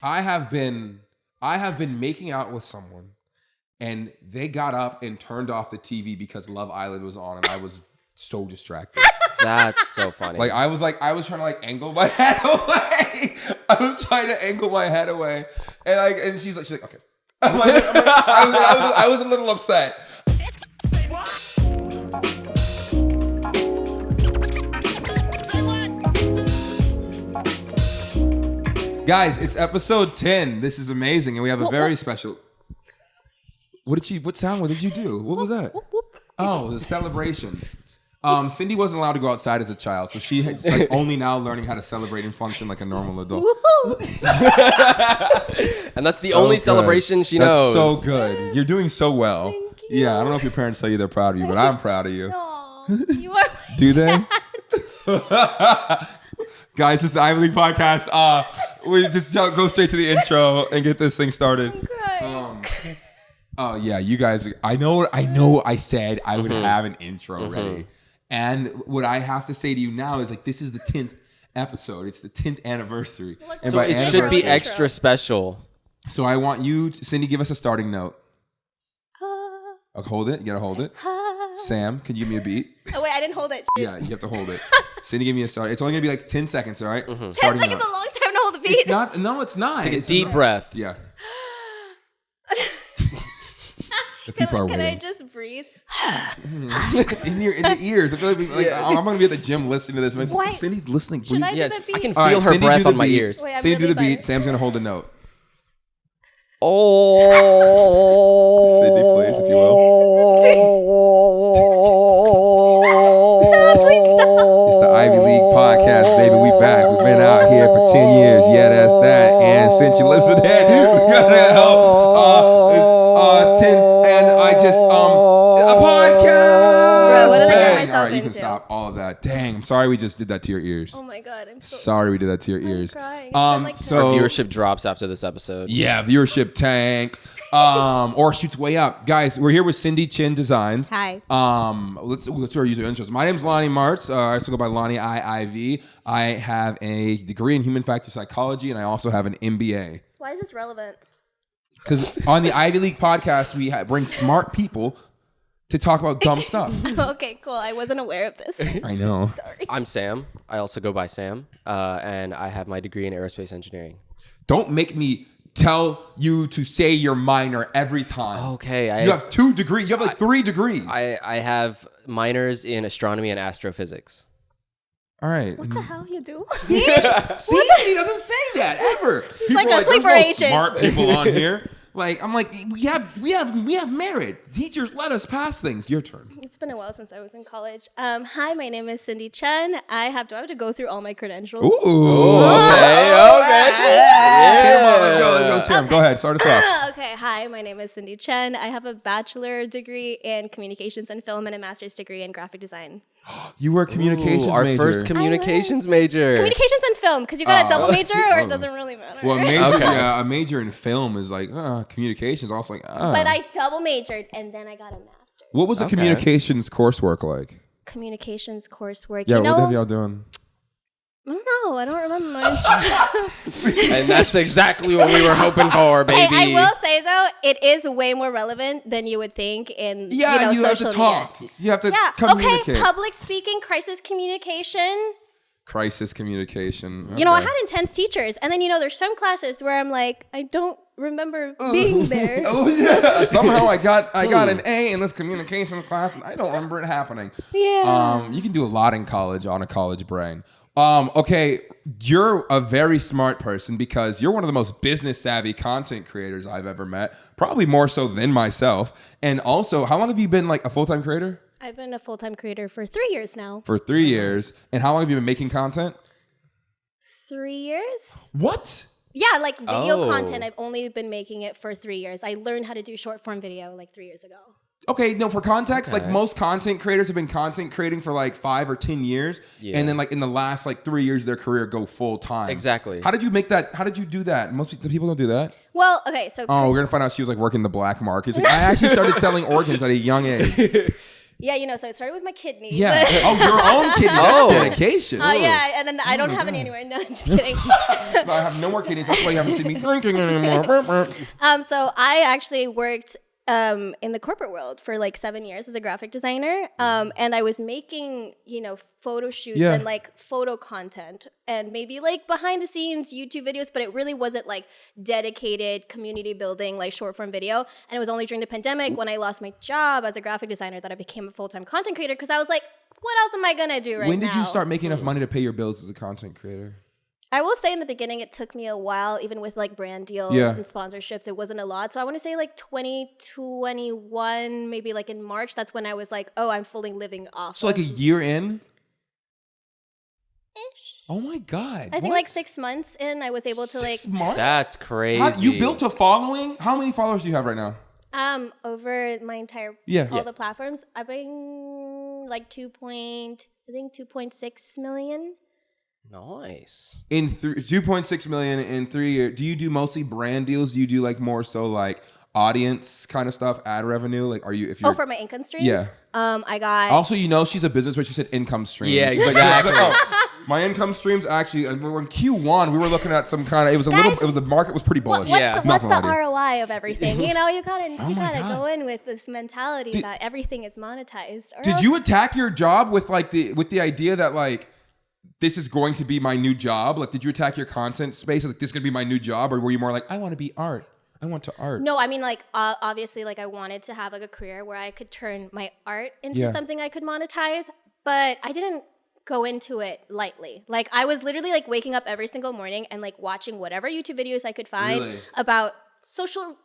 I have been making out with someone, and they got up and turned off the TV because Love Island was on, and I was so distracted. That's so funny. I was trying to angle my head away. I was trying to angle my head away, and she's like, okay. I was a little upset. Guys, it's episode 10. This is amazing, and we have a very special. What did you do? What was that? Oh, the celebration. Cindy wasn't allowed to go outside as a child, so she's only now learning how to celebrate and function like a normal adult. And that's the only celebration she knows. That's so good. You're doing so well. Thank you. Yeah, I don't know if your parents tell you they're proud of you, but I'm proud of you. Aww, you are. Do they? Guys, this is the IIV League Podcast. We just go straight to the intro and get this thing started. I'm crying. Oh yeah, you guys. I know. I said I would have an intro ready, and what I have to say to you now is this is the 10th episode. It's the 10th anniversary, and so it should be extra special. So I want you, Cindy, give us a starting note. Hold it. You gotta hold it. Sam, can you give me a beat? Oh wait, I didn't hold it. Yeah, you have to hold it. Cindy, give me a start. It's only gonna be 10 seconds, all right? 10 seconds is a long time to hold the beat. It's not. No, it's not. Take a deep breath. Yeah. The people are Can I waiting. just breathe? in the ears. I feel I'm gonna be at the gym listening to this. Why? Cindy's listening. Should I do Yes, the beat? I can All right, feel her Cindy, breath do the on my beat. ears. Wait, I'm Cindy, do really the beat. bad. Sam's gonna hold the note. Oh, Cindy, please, if you will. It's the Ivy League Podcast, baby. We back. We've been out here for 10 years. Yeah, that's that. And since you listened in, we gotta help. It's 10, and I just a podcast. Bro, what did I get Bang. myself All right, you can into? stop all of that. Dang, I'm sorry we just did that to your ears. Oh my god, I'm so Sorry we did that to your ears. crying. It's been like So Our viewership drops after this episode. yeah, viewership tanked. Or shoots way up. Guys, we're here with Cindy Chen Designs. Hi. Let's do our user intros. My name's Lonnie Martz. I also go by Lonnie IIV. I have a degree in human factor psychology, and I also have an MBA. Why is this relevant? Because on the Ivy League Podcast, we bring smart people to talk about dumb stuff. Okay, cool. I wasn't aware of this. I know. Sorry. I'm Sam. I also go by Sam, and I have my degree in aerospace engineering. Don't make me tell you to say your minor every time. Okay, You have 2 degrees. You have 3 degrees. I have minors in astronomy and astrophysics. All right. What the hell you do? See, he doesn't say that ever. People like a there's sleeper no agent. smart people on here. I'm we have merit. Teachers let us pass things. Your turn. It's been a while since I was in college. Hi, my name is Cindy Chen. Do I have to go through all my credentials? Ooh. Let's go. Go ahead. Start us off. Okay, hi, my name is Cindy Chen. I have a bachelor degree in communications and film and a master's degree in graphic design. You were a communications Our major. first communications major. Communications and film, because you got a double major, or it doesn't really matter. Well, a major, Okay. yeah, a major in film is communications. Also, But I double majored, and then I got a master. What was the Okay. communications coursework like? Communications coursework. Yeah, you know, what have y'all doing? I don't know. I don't remember much. And that's exactly what we were hoping for, baby. I will say though, it is way more relevant than you would think in Yeah, you have social to talk. media. You have to Yeah. communicate. Okay. Public speaking, crisis communication. Crisis communication. You know, I Okay. had intense teachers, and then there's some classes where I'm like, I don't remember being there. Oh yeah. Somehow I got an A in this communications class, and I don't remember it happening. Yeah. You can do a lot in college on a college brain. Okay, you're a very smart person because you're one of the most business savvy content creators I've ever met. Probably more so than myself. And also, how long have you been a full-time creator? I've been a full-time creator for 3 years now. For 3 years. And how long have you been making content? 3 years? What? Yeah, video Oh. content. I've only been making it for 3 years. I learned how to do short form video 3 years ago. Okay, no, for context, Okay. most content creators have been content creating for 5 or 10 years. Yeah. And then in the last 3 years of their career go full time. Exactly. How did you make that? How did you do that? Most people don't do that. Well, okay, so Oh, we're going to find out she was working the black market. I actually started selling organs at a young age. Yeah, so it started with my kidneys. Yeah. Oh, your own kidney. That's Oh. dedication. Oh, yeah, and then I don't have any anywhere. No, I'm just kidding. I have no more kidneys. That's why you haven't seen me drinking anymore. So I actually worked in the corporate world for like 7 years as a graphic designer. And I was making, photo shoots and like photo content and maybe like behind the scenes YouTube videos, but it really wasn't like dedicated community building, like short form video. And it was only during the pandemic when I lost my job as a graphic designer that I became a full-time content creator, because I was like, what else am I going to do right now? When did you start making enough money to pay your bills as a content creator? I will say in the beginning, it took me a while, even with like brand deals and sponsorships. It wasn't a lot. So I want to say like 2021, maybe like in March, that's when I was like, oh, I'm fully living off. So like a year in? Oh my God. I think like 6 months in, I was able to 6 months? That's crazy. You built a following? How many followers do you have right now? Over my entire, all the platforms, I've been like 2.6 million. Nice. In 2.6 million in 3 years. Do you do mostly brand deals? Do you do like more so like audience kind of stuff, ad revenue? Like, are you, if you're... Oh, for my income streams? Yeah. I got... Also, she's a business where she said income streams. Yeah, She's exactly. like, my income streams actually, in Q1, we were looking at some kind of, the market was pretty bullish. What's the ROI of everything? You gotta go in with this mentality that everything is monetized. Did you attack your job with the idea that like, this is going to be my new job? Like, did you attack your content space? Like, this is going to be my new job? Or were you more like, I want to be art. I want to art. No, I mean, like, obviously, like, I wanted to have like a career where I could turn my art into something I could monetize, but I didn't go into it lightly. Like, I was literally like waking up every single morning and like watching whatever YouTube videos I could find about social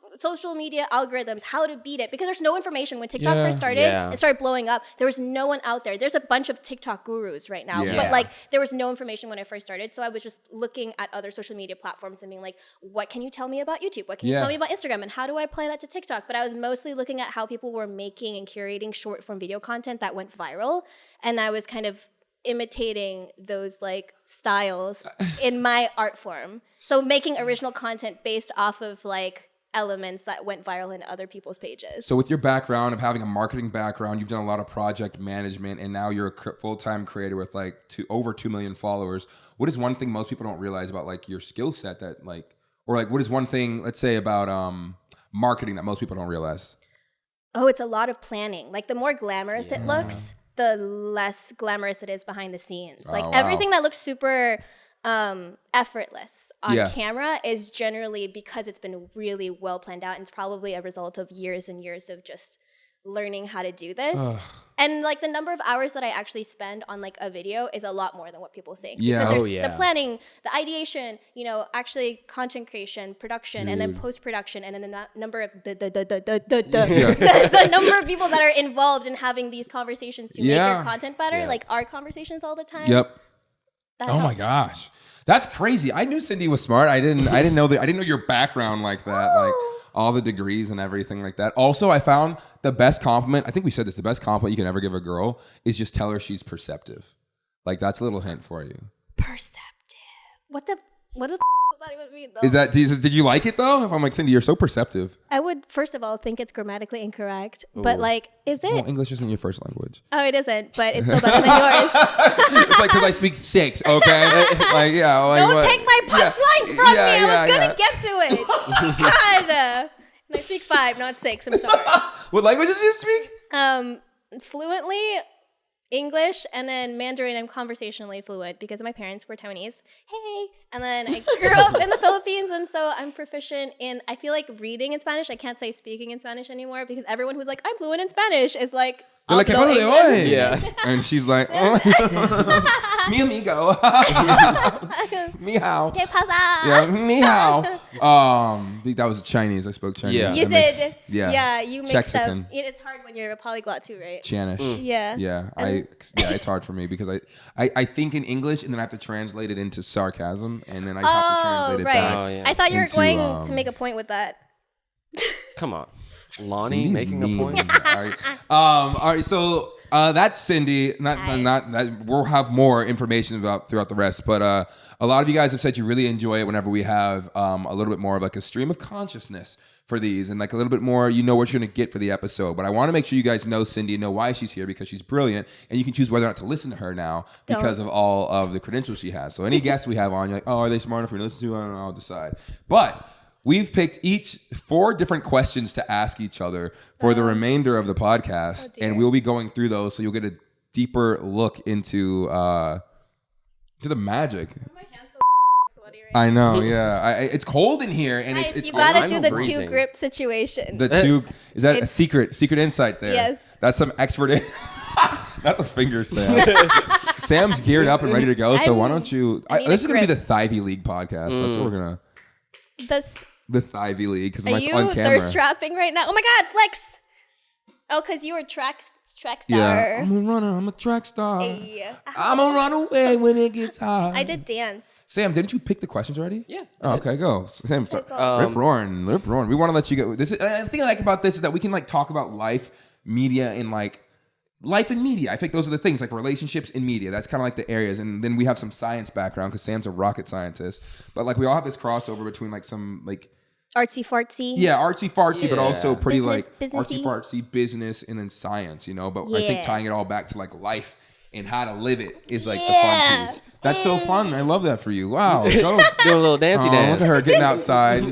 media algorithms, how to beat it, because there's no information. When TikTok first started, it started blowing up. There was no one out there. There's a bunch of TikTok gurus right now, but like there was no information when I first started. So I was just looking at other social media platforms and being like, what can you tell me about YouTube? What can you tell me about Instagram? And how do I apply that to TikTok? But I was mostly looking at how people were making and curating short form video content that went viral. And I was kind of imitating those like styles in my art form. So making original content based off of like elements that went viral in other people's pages. So with your background of having a marketing background, you've done a lot of project management, and now you're a full-time creator with like over 2 million followers. What is one thing most people don't realize about like your skill set that like, or like what is one thing, let's say, about marketing that most people don't realize? Oh, it's a lot of planning. Like the more glamorous it looks, the less glamorous it is behind the scenes. Like everything that looks super effortless on camera is generally because it's been really well planned out, and it's probably a result of years and years of just learning how to do this. And like the number of hours that I actually spend on like a video is a lot more than what people think. Yeah. Because there's the planning, the ideation, actually content creation, production, and then post-production, and then the number of the number of people that are involved in having these conversations to make your content better. Like our conversations all the time. Yep. That oh helps. my gosh. That's crazy. I knew Cindy was smart. I didn't know your background like that. Like all the degrees and everything like that. Also, I found the best compliment, I think we said this, the best compliment you can ever give a girl is just tell her she's perceptive. Like that's a little hint for you. Perceptive. What the does that even mean though? Did you like it though? If I'm like, Cindy, you're so perceptive. I would first of all think it's grammatically incorrect, but like, is it? Well, English isn't your first language. Oh, it isn't, but it's still better than yours. It's like because I speak 6, okay? Like Don't take my punchlines from me. I was gonna get to it. God, and I speak 5, not 6. I'm sorry. What languages do you speak? Fluently English, and then Mandarin I'm conversationally fluent because my parents were Taiwanese. Hey. And then I grew up in the Philippines, and so I'm proficient in, I feel like, reading in Spanish. I can't say speaking in Spanish anymore because everyone who's like, I'm fluent in Spanish is like, they're like, English. Yeah. And she's like, mi amigo. Mi hao. ¿Qué pasa? Yeah, mi hao. That was Chinese. I spoke Chinese. Yeah. You did. Yeah, you mixed up. Mexican. It's hard when you're a polyglot too, right? Spanish. Yeah. Yeah, it's hard for me because I think in English and then I have to translate it into sarcasm and then I have to translate it back. Oh, yeah. I thought you were into, going to make a point with that. Come on. Lonnie Cindy's making mean. a point. All right. So that's Cindy. Not that we'll have more information about throughout the rest. But A lot of you guys have said you really enjoy it whenever we have a little bit more of like a stream of consciousness for these, and like a little bit more, you know what you're going to get for the episode. But I want to make sure you guys know Cindy and know why she's here, because she's brilliant, and you can choose whether or not to listen to her now because of all of the credentials she has. So any guests we have on, you're like, oh, are they smart enough for me to listen to? I don't know, I'll decide. But we've picked each 4 different questions to ask each other for the remainder of the podcast, and we'll be going through those, so you'll get a deeper look into the magic. I know, yeah. It's cold in here, and Guys, it's you gotta do the freezing. 2 grip situation. The 2 is that a secret insight there? Yes. That's some expert. Not the finger, Sam. Sam's geared up and ready to go. So why don't you? This is gonna be the IIV League podcast. That's what we're gonna. The IIV League, because I'm Are like you on camera. thirst trapping right now? Oh my God, flex! Oh, because you were track star. Yeah, I'm a runner. I'm a track star. Hey. I'm a run away when it gets hot. I did dance. Sam, didn't you pick the questions already? Yeah. Oh, okay, go. Sam, sorry. That's Rip roaring. We want to let you go. This is, and the thing I like about this is that we can like talk about life, media, and like life and media. I think those are the things, like relationships and media. That's kind of like the areas. And then we have some science background because Sam's a rocket scientist. But like we all have this crossover between like some like Artsy fartsy. yeah, artsy fartsy, but also pretty Business, like artsy businessy. fartsy business, and then science, you know. But I think tying it all back to like life and how to live it is like the fun piece. That's so fun. I love that for you. Wow. Go. Do a little dancey dance. Look at her getting outside.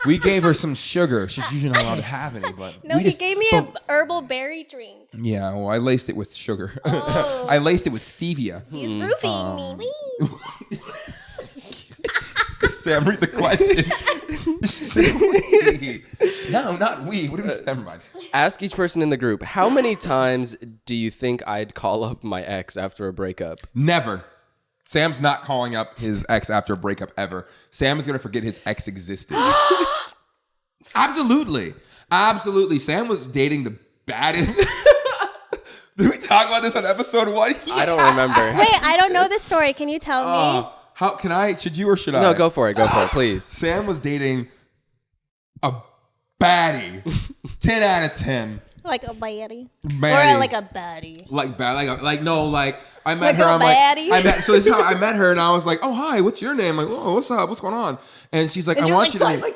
We gave her some sugar. She's usually not allowed to have any, but No, he gave me a herbal berry drink. Yeah, well, I laced it with sugar. Oh. I laced it with stevia. He's roofing me. Whee! Sam, read the question. She said, we. No, not we. What do we say? Never mind. Ask each person in the group, how many times do you think I'd call up my ex after a breakup? Never. Sam's not calling up his ex after a breakup ever. Sam is going to forget his ex existed. Absolutely. Absolutely. Sam was dating the baddest. Did we talk about this on episode 1? Yeah. I don't remember. Wait, I don't know this story. Can you tell me? How can I? Should you or should I? No, go for it, please. Sam was dating a baddie. 10 out of 10. Like a baddie. Baddie. Or like a baddie. Like bad, like I met Like her. a I'm baddie? like, so this is how I met her, and I was like, oh hi, what's your name? Like, oh, what's up? What's going on? And she's like, And I she want was you like, to. "Sign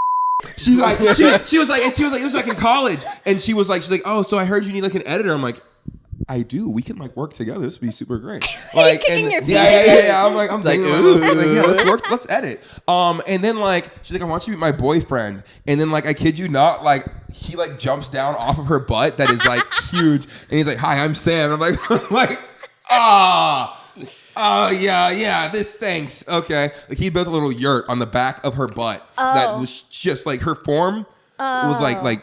She's like, she was like, it was like in college, and she's like, oh, so I heard you need like an editor. I'm like, I do. We can like work together. This would be super great. Like, kicking your feet. Yeah. I'm like, I'm like, thinking, like, yeah, let's work, let's edit. And then like, she's like, I want you to be my boyfriend. And then like, I kid you not, like, he like jumps down off of her butt that is like huge, and he's like, hi, I'm Sam. And I'm like, yeah, this thanks. Okay. Like he built a little yurt on the back of her butt that was just like her form was like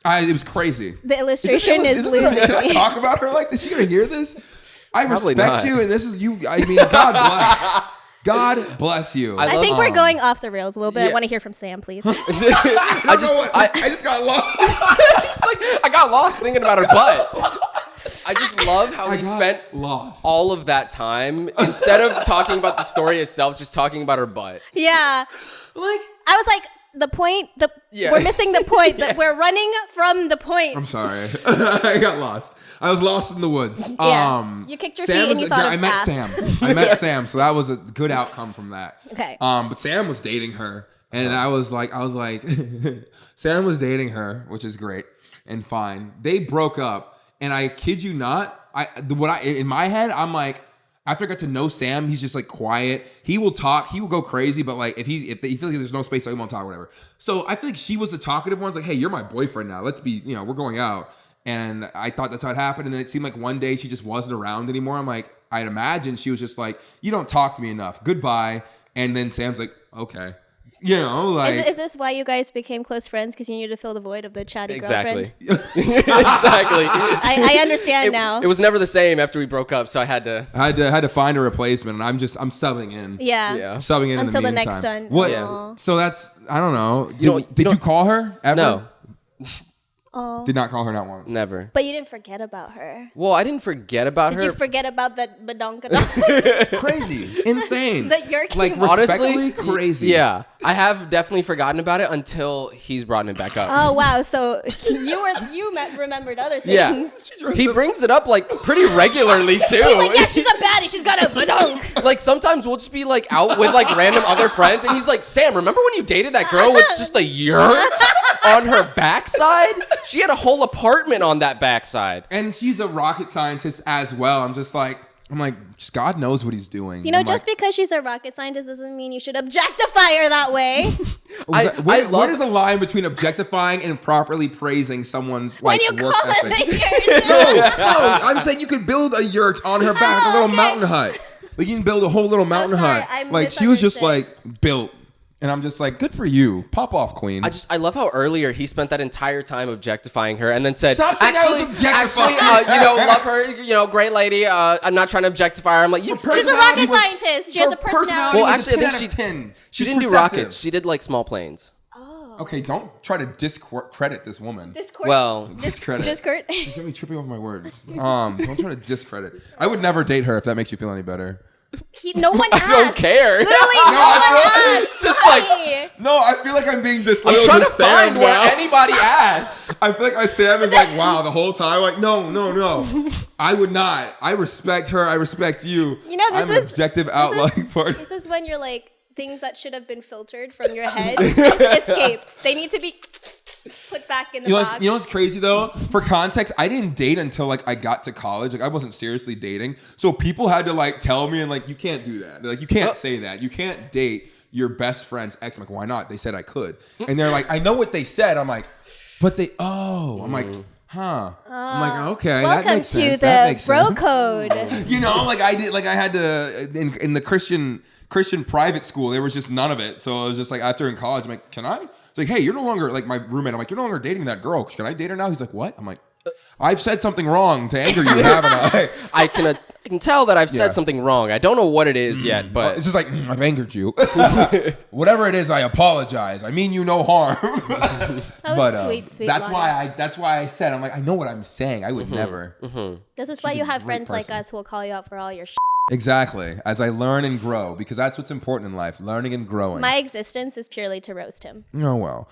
it was crazy. The illustration is losing Can I me. talk about her like this? Is she gonna hear this? I Probably respect not. you, and this is you. I mean, God bless. God bless you. I think we're going off the rails a little bit. I want to hear from Sam, please. I just got lost. I got lost thinking about her butt. I just love how he spent all of that time, instead of talking about the story itself, just talking about her butt. Yeah. Like, I was like, we're missing the point. That we're running from the point. I'm sorry. I got lost. I was lost in the woods. Yeah. You kicked your feet and you thought I of met path. Sam. I met Sam, so that was a good outcome from that. Okay. But Sam was dating her, and I was like, Sam was dating her, which is great and fine. They broke up, and I kid you not, in my head, I'm like, after I got to know Sam, he's just like quiet. He will talk. He will go crazy, but like if he feels like there's no space, so he won't talk, whatever. So I feel like she was the talkative one. It's like, hey, you're my boyfriend now. Let's be, we're going out. And I thought that's how it happened. And then it seemed like one day she just wasn't around anymore. I'm like, I'd imagine she was just like, you don't talk to me enough. Goodbye. And then Sam's like, okay. Is this why you guys became close friends? Because you needed to fill the void of the chatty girlfriend? Exactly. I understand now. It was never the same after we broke up, so I had to find a replacement, and I'm subbing in. Yeah. Subbing in Until the the meantime. next one. What? Yeah. So that's, I don't know. Did you call her ever? No. Did not call her not once. Never. But you didn't forget about her. Well, I didn't forget about her. Did you forget about that badonkadonk? Crazy. Insane. That you're like, respectfully crazy. Yeah. I have definitely forgotten about it until he's brought it back up. Oh, wow. So you remembered other things. Yeah. He brings it up like pretty regularly too. He's like, yeah, she's a baddie. She's got a badonk. Like sometimes we'll just be like out with like random other friends and he's like, Sam, remember when you dated that girl with just a yurt on her backside? She had a whole apartment on that backside. And she's a rocket scientist as well. I'm like, just God knows what he's doing. You know, just because she's a rocket scientist doesn't mean you should objectify her that way. Where is the line between objectifying and properly praising someone's like when you work call ethic? it a yurt. No, I'm saying you could build a yurt on her back, a little mountain hut. Like you can build a whole little mountain hut. Like she was just like built. And I'm just like, good for you. Pop off, queen. I love how earlier he spent that entire time objectifying her and then said, stop saying I was objectifying. Love her, great lady. I'm not trying to objectify her. I'm like, she's a rocket scientist. She has a personality. Well, actually, I think she didn't do perceptive. rockets. She did like small planes. Okay, don't try to discredit this woman. Discredit. She's gonna be tripping over my words. Don't try to discredit. I would never date her if that makes you feel any better. No one asked. I don't care. Literally, no one asked. Just like, no, I feel like I'm being disloyal. I'm trying to find where anybody asked. I feel like Sam is like, wow, the whole time. Like, no. I would not. I respect her. I respect you. You know, I'm an objective outline for it. This is when you're like, things that should have been filtered from your head escaped. They need to be put back in the box. You know what's crazy though? For context, I didn't date until like I got to college. Like I wasn't seriously dating. So people had to like tell me and like, you can't do that. They're like, you can't say that. You can't date your best friend's ex. I'm like, why not? They said I could. And they're like, I know what they said. I'm like, but I'm like, huh. I'm like, okay, that makes sense. Welcome to the bro code. You know, like I had to, in the Christian private school, there was just none of it. So I was just like, after in college, I'm like, can I? It's like, hey, you're no longer, like my roommate, I'm like, you're no longer dating that girl. Can I date her now? He's like, what? I'm like, I've said something wrong to anger you, haven't I? I can tell that I've said something wrong. I don't know what it is yet, but it's just like, I've angered you. Whatever it is, I apologize. I mean you no harm. That was sweet. That's why I said, I'm like, I know what I'm saying. I would never. This is why you have friends like us who will call you out for all your shit. Exactly. As I learn and grow, because that's what's important in life, learning and growing. My existence is purely to roast him. Oh, well.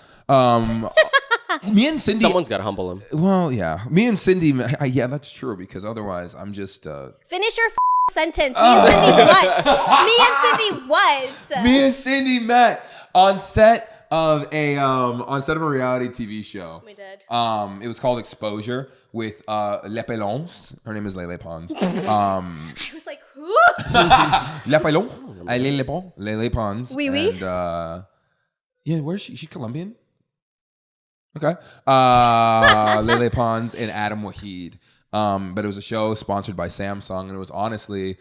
Me and Cindy. Someone's got to humble him. Well, yeah. Me and Cindy. Yeah, that's true, because otherwise I'm just. Finish your sentence. Me and Cindy what? Me and Cindy what? Me and Cindy met on set of a reality TV show. We did. It was called Exposure with Le Pelons. Her name is Lele Pons. I was like, who? Le Pelons. Lele Pons. Oui. And yeah, where's she? Is she Colombian? Okay. Lele Pons and Adam Wahid. But it was a show sponsored by Samsung, and it was honestly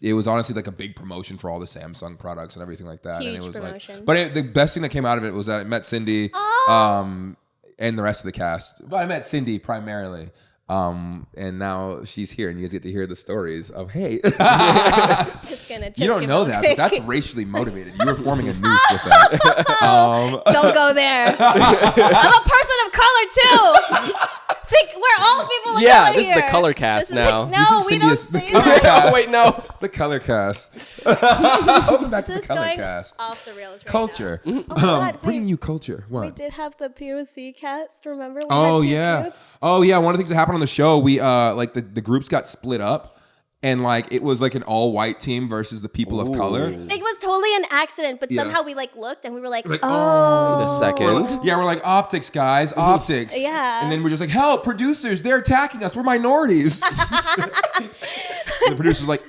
like a big promotion for all the Samsung products and everything like that. Huge and it was promotion. like, but the best thing that came out of it was that I met Cindy, and the rest of the cast. But I met Cindy primarily. And now she's here, and you guys get to hear the stories of, hey. Just gonna you don't know that, but that's racially motivated. You were forming a noose with that. Don't go there. I'm a person of color too. Think we're all people of color here. Yeah, this is the color cast now. No, we don't say that. Oh, wait, no. The color cast. Welcome back to the This is color going cast. off the rails right Culture. now. Oh, God, bringing you culture. What? we did have the POC cast, remember? We Oh had two yeah. groups. Oh yeah. One of the things that happened on the show, we like the groups got split up, and like it was like an all white team versus the people of color. It was totally an accident, but Yeah. somehow we like looked and we were like, Like, oh. Wait a second. Yeah, we're like optics, guys, optics. Yeah. And then we're just like, help, producers, they're attacking us. We're minorities. And the producer's like,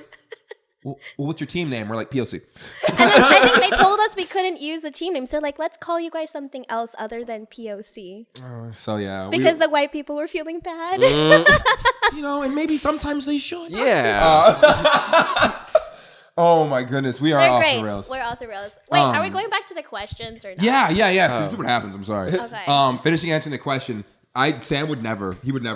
well, what's your team name? We're like, POC. And then I think they told us we couldn't use the team names. They're like, let's call you guys something else other than POC. So yeah. Because the white people were feeling bad. you know, and maybe sometimes they should. Yeah. Oh my goodness, we are They're off great. the rails. We're off the rails. Wait, are we going back to the questions or not? Yeah. So this is what happens. I'm sorry. Okay. Finishing answering the question. Sam would never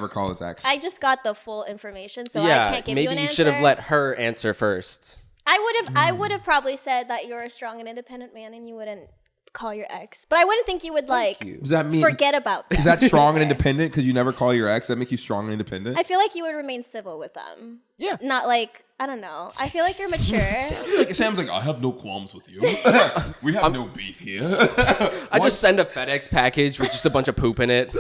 call his ex. I just got the full information, so I Yeah, can't give maybe you an answer. you should have let her answer first. I would have probably said that you're a strong and independent man and you wouldn't call your ex, but I wouldn't think you would Does that mean forget about them. Is that strong and independent? Because you never call your ex, that make you strong and independent? I feel like you would remain civil with them. Yeah. Not like, I don't know. I feel like you're mature. Sam's like, I have no qualms with you. We have no beef here. I just send a FedEx package with just a bunch of poop in it.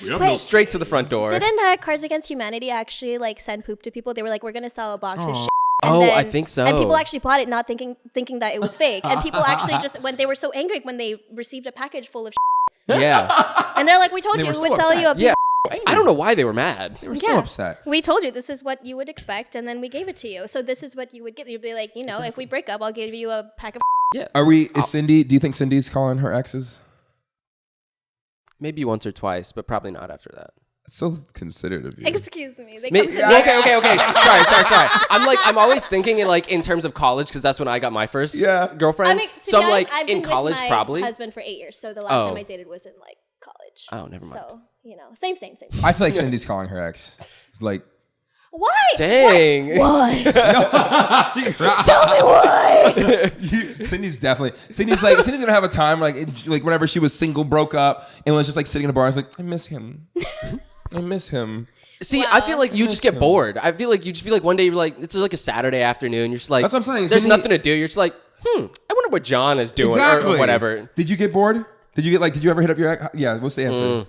Wait, straight to the front door. Didn't Cards Against Humanity actually like send poop to people? They were like, we're gonna sell a box of shit. And then, I think so. And people actually bought it not thinking that it was fake. And people actually just, when they were so angry when they received a package full of shit. Yeah. And they're like, we told They you were we would so sell you a upset. piece Yeah. I don't know why they were mad. They were so upset. We told you this is what you would expect, and then we gave it to you. So this is what you would get. You'd be like, if we break up, I'll give you a pack of Yeah. Do you think Cindy's calling her exes? Maybe once or twice, but probably not after that. It's so considerate of you. Excuse me. They Okay. come to me. Sorry. I'm always thinking in terms of college because that's when I got my first girlfriend. I mean, to so be I'm honest, like I've been in college with my probably. husband for 8 years. So the last time I dated was in like college. Oh, never mind. So, same. I feel like Cindy's calling her ex. It's like, Why? Dang. Why? Tell me why. Cindy's gonna have a time like whenever she was single, broke up, and was just like sitting in a bar. I was like, I miss him. I miss him. See, I feel like you just get bored. I feel like you just be like one day you're like it's like a Saturday afternoon. You're just like that's what I'm saying. There's Cindy, nothing to do. You're just like I wonder what John is doing or whatever. Did you get bored? Did you ever hit up your ex? Yeah. What's the answer?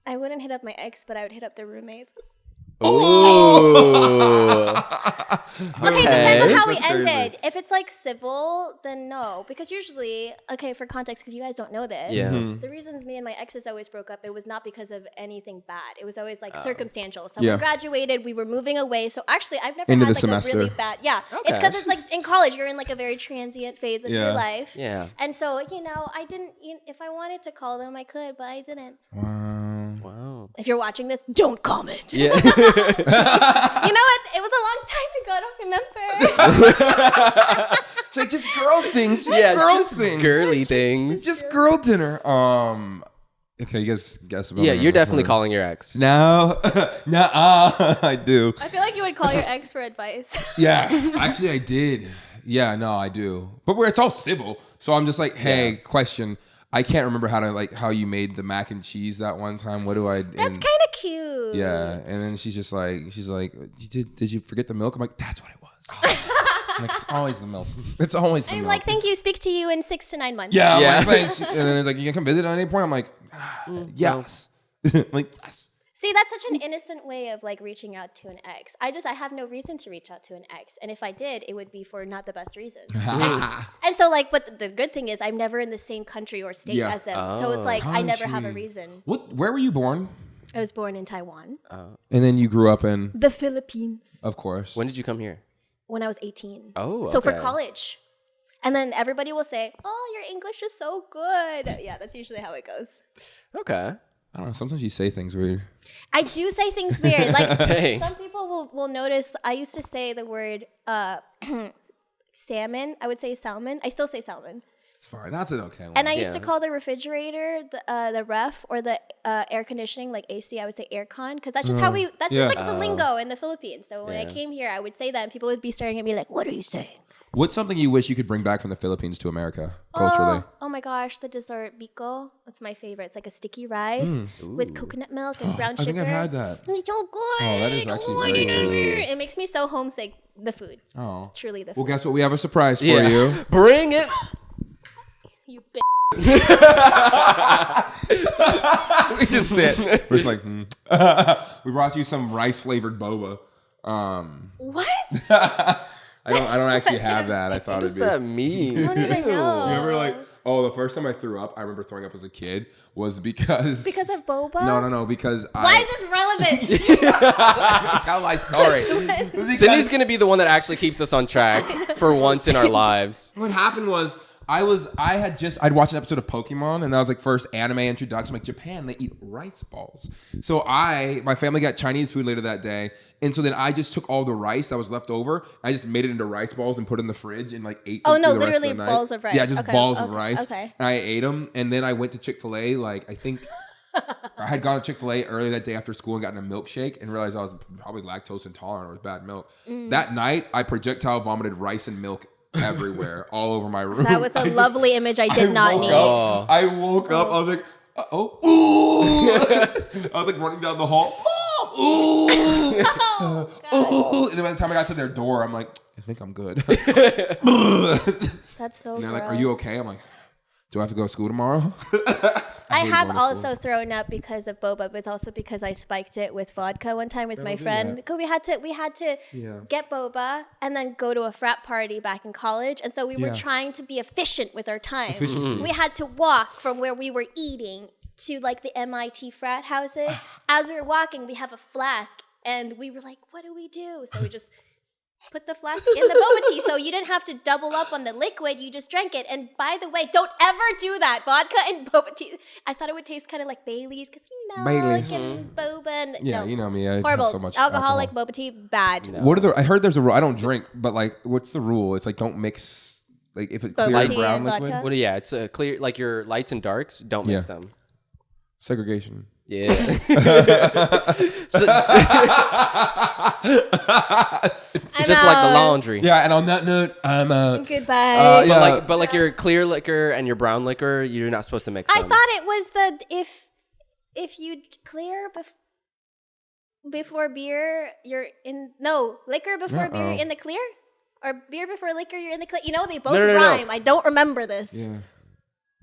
I wouldn't hit up my ex, but I would hit up their roommates. Ooh. Okay, depends on how we That's crazy. ended. If it's like civil, then no. Because usually, for context, because you guys don't know this, Yeah. the reasons me and my exes always broke up, it was not because of anything bad. It was always like circumstantial. Someone graduated, we were moving away. So actually, I've never Into had the like semester. a really bad. Yeah, it's because it's like in college, you're in like a very transient phase of your life. Yeah. And so I didn't. If I wanted to call them, I could, but I didn't. Wow. If you're watching this, don't comment. Yeah. You know what? It was a long time ago. I don't remember. It's like just girl things. Things. Girly things. Just girl dinner. Okay, you guys guess about Yeah, you're definitely calling your ex. No. I do. I feel like you would call your ex for advice. Yeah, actually I did. Yeah, no, I do. But it's all civil. So I'm just like, hey, question. I can't remember how you made the mac and cheese that one time. What do I? That's kind of cute. Yeah, and then she's like, did you forget the milk? I'm like, that's what it was. I'm like, it's always the milk. It's always the I'm milk. like, thank you. Speak to you in 6 to 9 months. Yeah, I'm like, thanks. And then it's like, you can come visit at any point. I'm like, yes. Like, yes. See, that's such an innocent way of like reaching out to an ex. I have no reason to reach out to an ex, and if I did, it would be for not the best reasons. And so like, but the good thing is, I'm never in the same country or state as them, so it's like I never have a reason. Where were you born? I was born in Taiwan. And then you grew up in The Philippines. Of course. When did you come here? When I was 18. Oh, So for okay. college. And then everybody will say, oh, your English is so good. Yeah, that's usually how it goes. Okay. I don't know. Sometimes you say things weird. I do say things weird. Like Dang. some people will notice I used to say the word salmon. I would say salmon. I still say salmon. It's fine. That's an okay one. And I used to call the refrigerator the ref or the air conditioning, like AC, I would say aircon, because that's just that's just like the lingo in the Philippines. So when I came here, I would say that and people would be staring at me like, what are you saying? What's something you wish you could bring back from the Philippines to America culturally? Oh my gosh, the dessert biko. That's my favorite. It's like a sticky rice with coconut milk and brown sugar. I think I've had that. It's so good. Oh, that is actually very tasty. It makes me so homesick, the food. Oh. It's truly the food. Well, guess what? We have a surprise for you. Bring it. You bitch. We just sit. We're just like, we brought you some rice flavored boba. What? I don't actually have that. I thought What it'd does be. that mean? I don't even know. Remember, like, the first time I threw up, I remember throwing up as a kid was because of boba? No, because Why is this relevant? tell my story. Cindy's gonna be the one that actually keeps us on track for once in our lives. What happened was I'd watched an episode of Pokemon, and that was like first anime introduction. Like Japan, they eat rice balls. So my family got Chinese food later that day, and so then I just took all the rice that was left over. I just made it into rice balls and put it in the fridge and like ate. Oh no, the rest literally of the night. balls of rice. Yeah, just balls of rice. Okay. And I ate them, and then I went to Chick-fil-A. Like I think I had gone to Chick-fil-A early that day after school and gotten a milkshake and realized I was probably lactose intolerant or it was bad milk. That night, I projectile vomited rice and milk everywhere, all over my room. That was a lovely image I did not need. I woke up. I was like, ooh. I was like running down the hall. Ooh. And then by the time I got to their door, I'm like, I think I'm good. That's so And they're gross. like, are you okay? I'm like, do I have to go to school tomorrow? I have also thrown up because of boba, but it's also because I spiked it with vodka one time with my friend. Because we had to get boba and then go to a frat party back in college, and so we were trying to be efficient with our time. We had to walk from where we were eating to like the MIT frat houses. As we were walking, we have a flask, and we were like, "What do we do?" So we just put the flask in the boba tea, so you didn't have to double up on the liquid. You just drank it. And by the way, don't ever do that. Vodka and boba tea. I thought it would taste kind of like Bailey's because milk and boba. And, Yeah, you know me. I horrible. have so much Alcoholic boba tea, bad. No. What are the? I heard there's a rule. I don't drink, but like, what's the rule? It's like don't mix. Like if it's Boba clear tea brown and liquid. vodka? What? Yeah, it's a clear. Like your lights and darks, don't mix them. Segregation. Yeah. Just like the laundry. Yeah, and on that note, I'm out. Goodbye. But like your clear liquor and your brown liquor, you're not supposed to mix I them. thought it was if you clear before beer, you're in liquor before beer, you're in the clear, or beer before liquor, you're in the clear. You know, they both rhyme. No. I don't remember this. Yeah.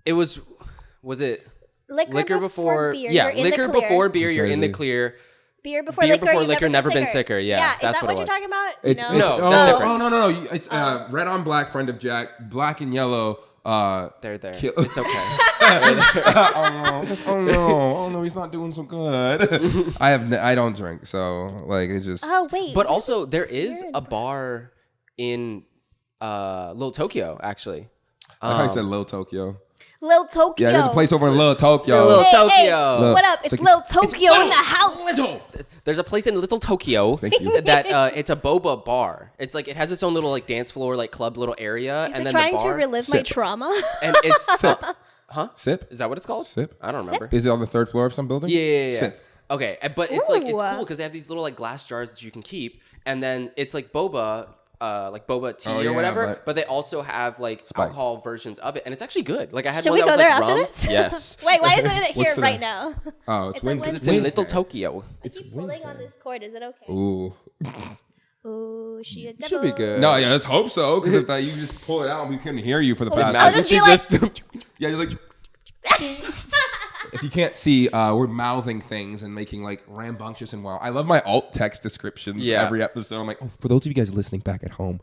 It was it liquor before beer? Yeah, you're in liquor the clear. before beer, you're in the clear. Beer before liquor, never been sicker. Yeah, is that's that what it you're talking about? That's different. No. It's red on black, friend of Jack, black and yellow. They're there. It's okay. Oh no, he's not doing so good. I don't drink, so like it's just. Oh wait. But also there is a bar in Little Tokyo actually. I thought you said Little Tokyo. Lil Tokyo. Yeah, there's a place over in Little Tokyo. Little Tokyo. Hey, what up? It's Lil Tokyo in the house. There's a place in Little Tokyo that it's a boba bar. It's like it has its own little like dance floor, like club little area. Is and it then trying the bar, to relive my trauma? And it's Sip. Huh? Sip? Is that what it's called? Sip. I don't remember. Is it on the third floor of some building? Yeah. Sip. Okay, but it's like it's Ooh. cool because they have these little like glass jars that you can keep, and then it's like boba tea or whatever. But they also have like alcohol versions of it, and it's actually good. Like I had Should one we that go was there like after rum. this? Yes. Wait, why isn't it here What's right today? now? Oh, it's Wednesday. Because it's in Little Tokyo. It's Keep pulling on this cord. Is it okay? Ooh. Ooh, she a devil. Should be good. No, yeah, let's hope so. Because if you just pull it out, we couldn't hear you for the past. I'll just be like, Yeah, you're like. If you can't see, we're mouthing things and making like rambunctious and wild. I love my alt text descriptions every episode. I'm like, for those of you guys listening back at home,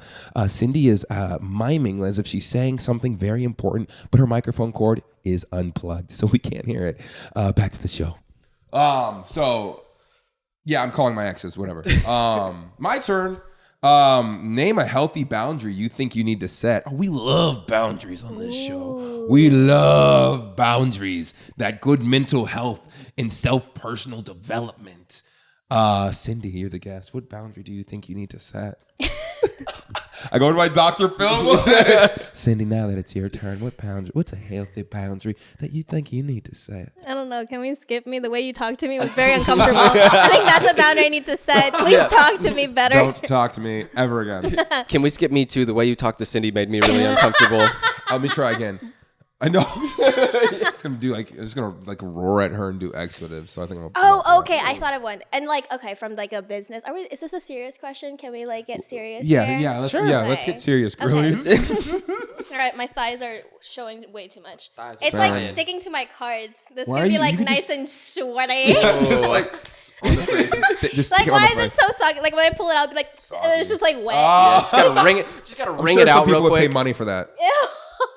Cindy is miming as if she's saying something very important, but her microphone cord is unplugged, so we can't hear it. Back to the show. So yeah, I'm calling my exes, whatever. My turn. Name a healthy boundary you think you need to set. Oh, we love boundaries on this show. We love boundaries. That good mental health and self-personal development. Cindy, you're the guest. What boundary do you think you need to set? I go to my Dr. Phil. Cindy, now that it's your turn, what's a healthy boundary that you think you need to set? I don't know. Can we skip me? The way you talked to me was very uncomfortable. I think that's a boundary I need to set. Please talk to me better. Don't talk to me ever again. Can we skip me too? The way you talked to Cindy made me really uncomfortable. Let me try again. I know. It's gonna do like it's gonna like roar at her and do expletives. So I think. Okay. I thought of one. And like, okay, from like a business. Is this a serious question? Can we like get serious? Yeah, here? yeah. Let's get serious, girlies. All right, my thighs are showing way too much. It's Sorry. like sticking to my cards. This Why could are be you- like you can nice and sweaty. Just like on the face. Just Like, stick it on why the is it face. so soggy? Like when I pull it out, it'd be like it's just like wet. Just gotta ring it. Just gotta I'm ring sure it some out people real would pay quick. money for that. Ew,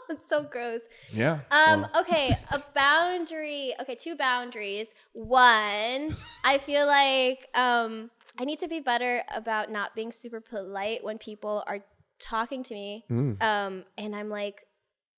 it's so gross. Yeah. Okay, a boundary. Okay, two boundaries. One, I feel like I need to be better about not being super polite when people are talking to me. And I'm like,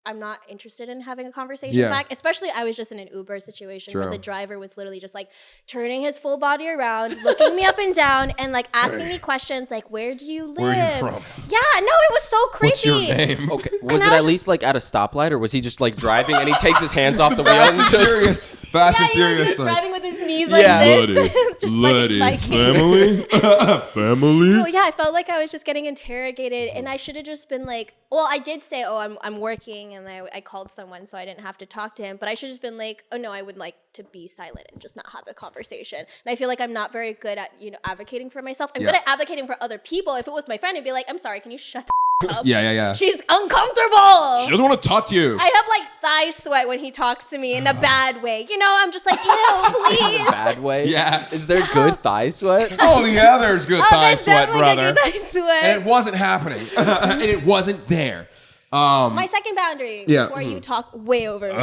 I'm not interested in having a conversation back. Especially, I was just in an Uber situation where the driver was literally just like turning his full body around, looking me up and down, and like asking me questions like, "Where do you live? Where are you from? Yeah, no, it was so creepy. What's your name? Okay, was it at least like at a stoplight, or was he just like driving and he takes his hands off the wheel and just Fast and He was furious. just Like, driving with his knee knees like this. Just bloody like family. Family. Oh yeah, I felt like I was just getting interrogated, and I should have just been like, well, I did say, oh, I'm working, and I called someone, so I didn't have to talk to him. But I should have just been like, oh no, I would like to be silent and just not have the conversation. And I feel like I'm not very good at advocating for myself. I'm good at advocating for other people. If it was my friend, I'd be like, I'm sorry, can you shut the up? Yeah. She's uncomfortable. She doesn't want to talk to you. I have like thigh sweat when he talks to me in a bad way. I'm just like, please. Bad way? Yeah. Is there good thigh sweat? Oh yeah, there's good thigh sweat, brother. Good thigh sweat. And it wasn't happening. And it wasn't there. My second boundary, before you talk way over me.